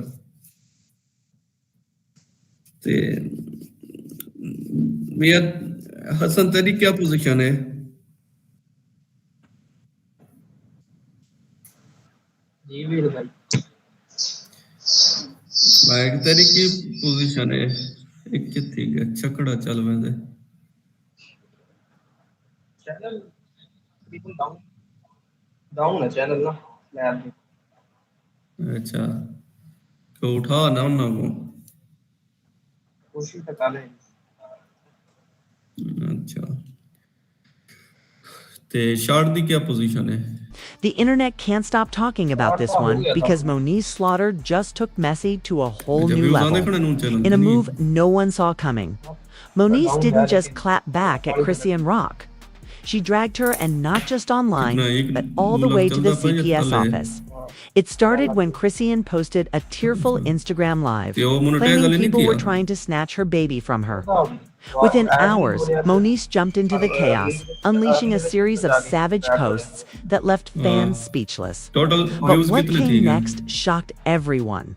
ते भैया हसन तेरी क्या पोजीशन है जी वीर भाई मैं तेरी की पोजीशन है एक ठीक है चकड़ा चल वेंदे चैनल बिल्कुल डाउन डाउन है चैनल ना लैब में अच्छा तो उठा ना उन्ना को कोशिश तो कर रहे हैं अच्छा ते शार्ट दी क्या पोजीशन है The internet can't stop talking about this one because Moniece Slaughter just took Messi to a whole जब new व्यूज आंदे level. खड़े नून channel In a move no one saw coming. Moniece didn't just clap back at Chrisean Rock. She dragged her, and not just online, but all the way to the CPS office. It started when Chrisean posted a tearful Instagram live, claiming people were trying to snatch her baby from her. Within hours, Moniece jumped into the chaos, unleashing a series of savage posts that left fans speechless. Total But views what कितने came थी next shocked everyone.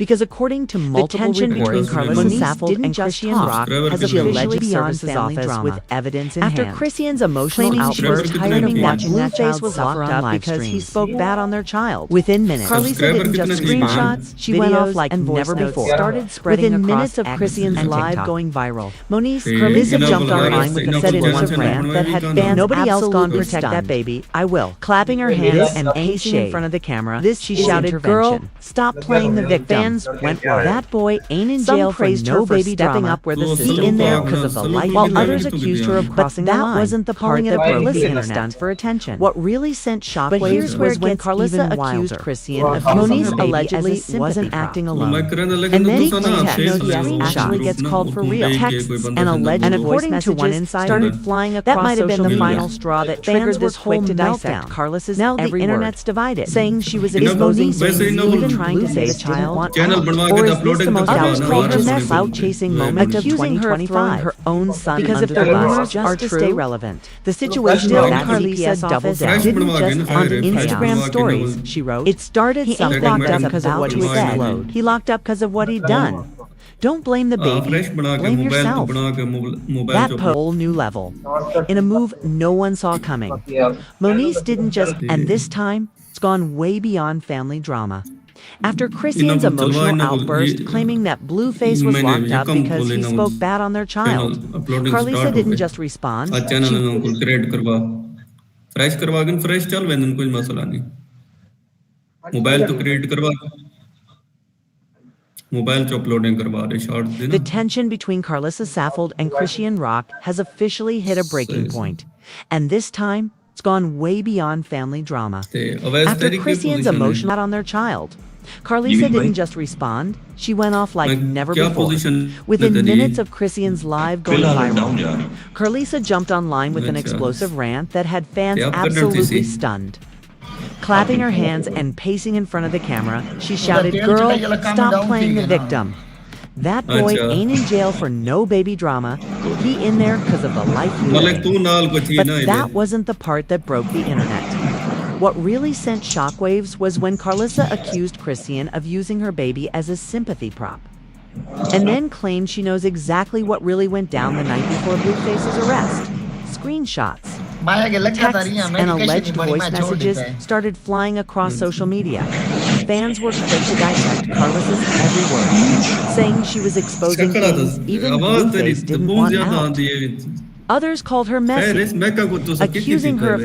Because according to multiple tension between Carlos Saffold and Chrisean Rock has officially beyond family drama. With evidence in After hand. Chrisean's emotional outburst, claiming that Blueface was locked up because he spoke bad on their child. Within minutes, Carlisa didn't just screenshots, she went off like never before. Started spreading within minutes of Chrisean's live going viral. Moniece, Carlisa jumped online with an exclusive rant that had fans nobody else gone protect that baby. I will. Clapping her hands and pacing in front of the camera, she shouted, "Girl, stop playing the victim." Fans went wild. That boy ain't in jail for no baby stepping up where the system in there because of the light. While others accused her of crossing the line. That wasn't the part that broke the internet for attention. What really sent shockwaves was when Carlisa accused Chrisean of Moniece allegedly wasn't acting alone. And then he claimed CPS actually gets called for real. Texts and alleged according to one insider started flying across that might have been the final straw that triggered this whole meltdown. Carlos's now the internet's divided, saying she was exposing even trying to say the child want out. Or is this the most outrageous clout-chasing moment of 2025? Her own son because if the rumors are to stay relevant, the situation at Carlisa doubled down. Didn't just on Instagram stories, she wrote. It started. He ain't locked up because of what he said. He locked up because of what he'd done. Don't blame the baby. Blame yourself. That whole new level. In a move no one saw coming. Moniece didn't just, and this time, it's gone way beyond family drama. After Chrisean's emotional outburst claiming that Blueface was locked up because he spoke bad on their child, Carlisa didn't just respond. Fresh करवा के fresh चल वेंदन कोई मसला नहीं mobile तो create करवा mobile च uploading करवा रहे short they The tension between Carlisa Saffold and Chrisean Rock has officially hit a breaking point. And this time, it's gone way beyond family drama. After Chrisean's emotional on their child, Carlisa didn't just respond, she went off like never before. Within minutes of Chrisean's live going viral, Carlisa jumped online with an explosive rant that had fans absolutely stunned. Clapping her hands and pacing in front of the camera, she shouted, "Girl, stop playing the victim." That boy ain't in jail for no baby drama. He in there because of the life he lived. But that wasn't the part that broke the internet. What really sent shockwaves was when Carlisa accused Chrisean of using her baby as a sympathy prop. And then claimed she knows exactly what really went down the night before Blueface's arrest. Screenshots. माया के लगा था Texts रिया and medication alleged नहीं बनी voice मैं छोड़ messages देता है started flying across social media. Fans were quick to dissect Carlos's every word, saying she was exposing शक्कड़ा तो things even आवाज तेरी Blueface didn't बहुत want ज्यादा out. आती है Others called her खैर messy, इस मैं का को तो सब कितनी accusing her of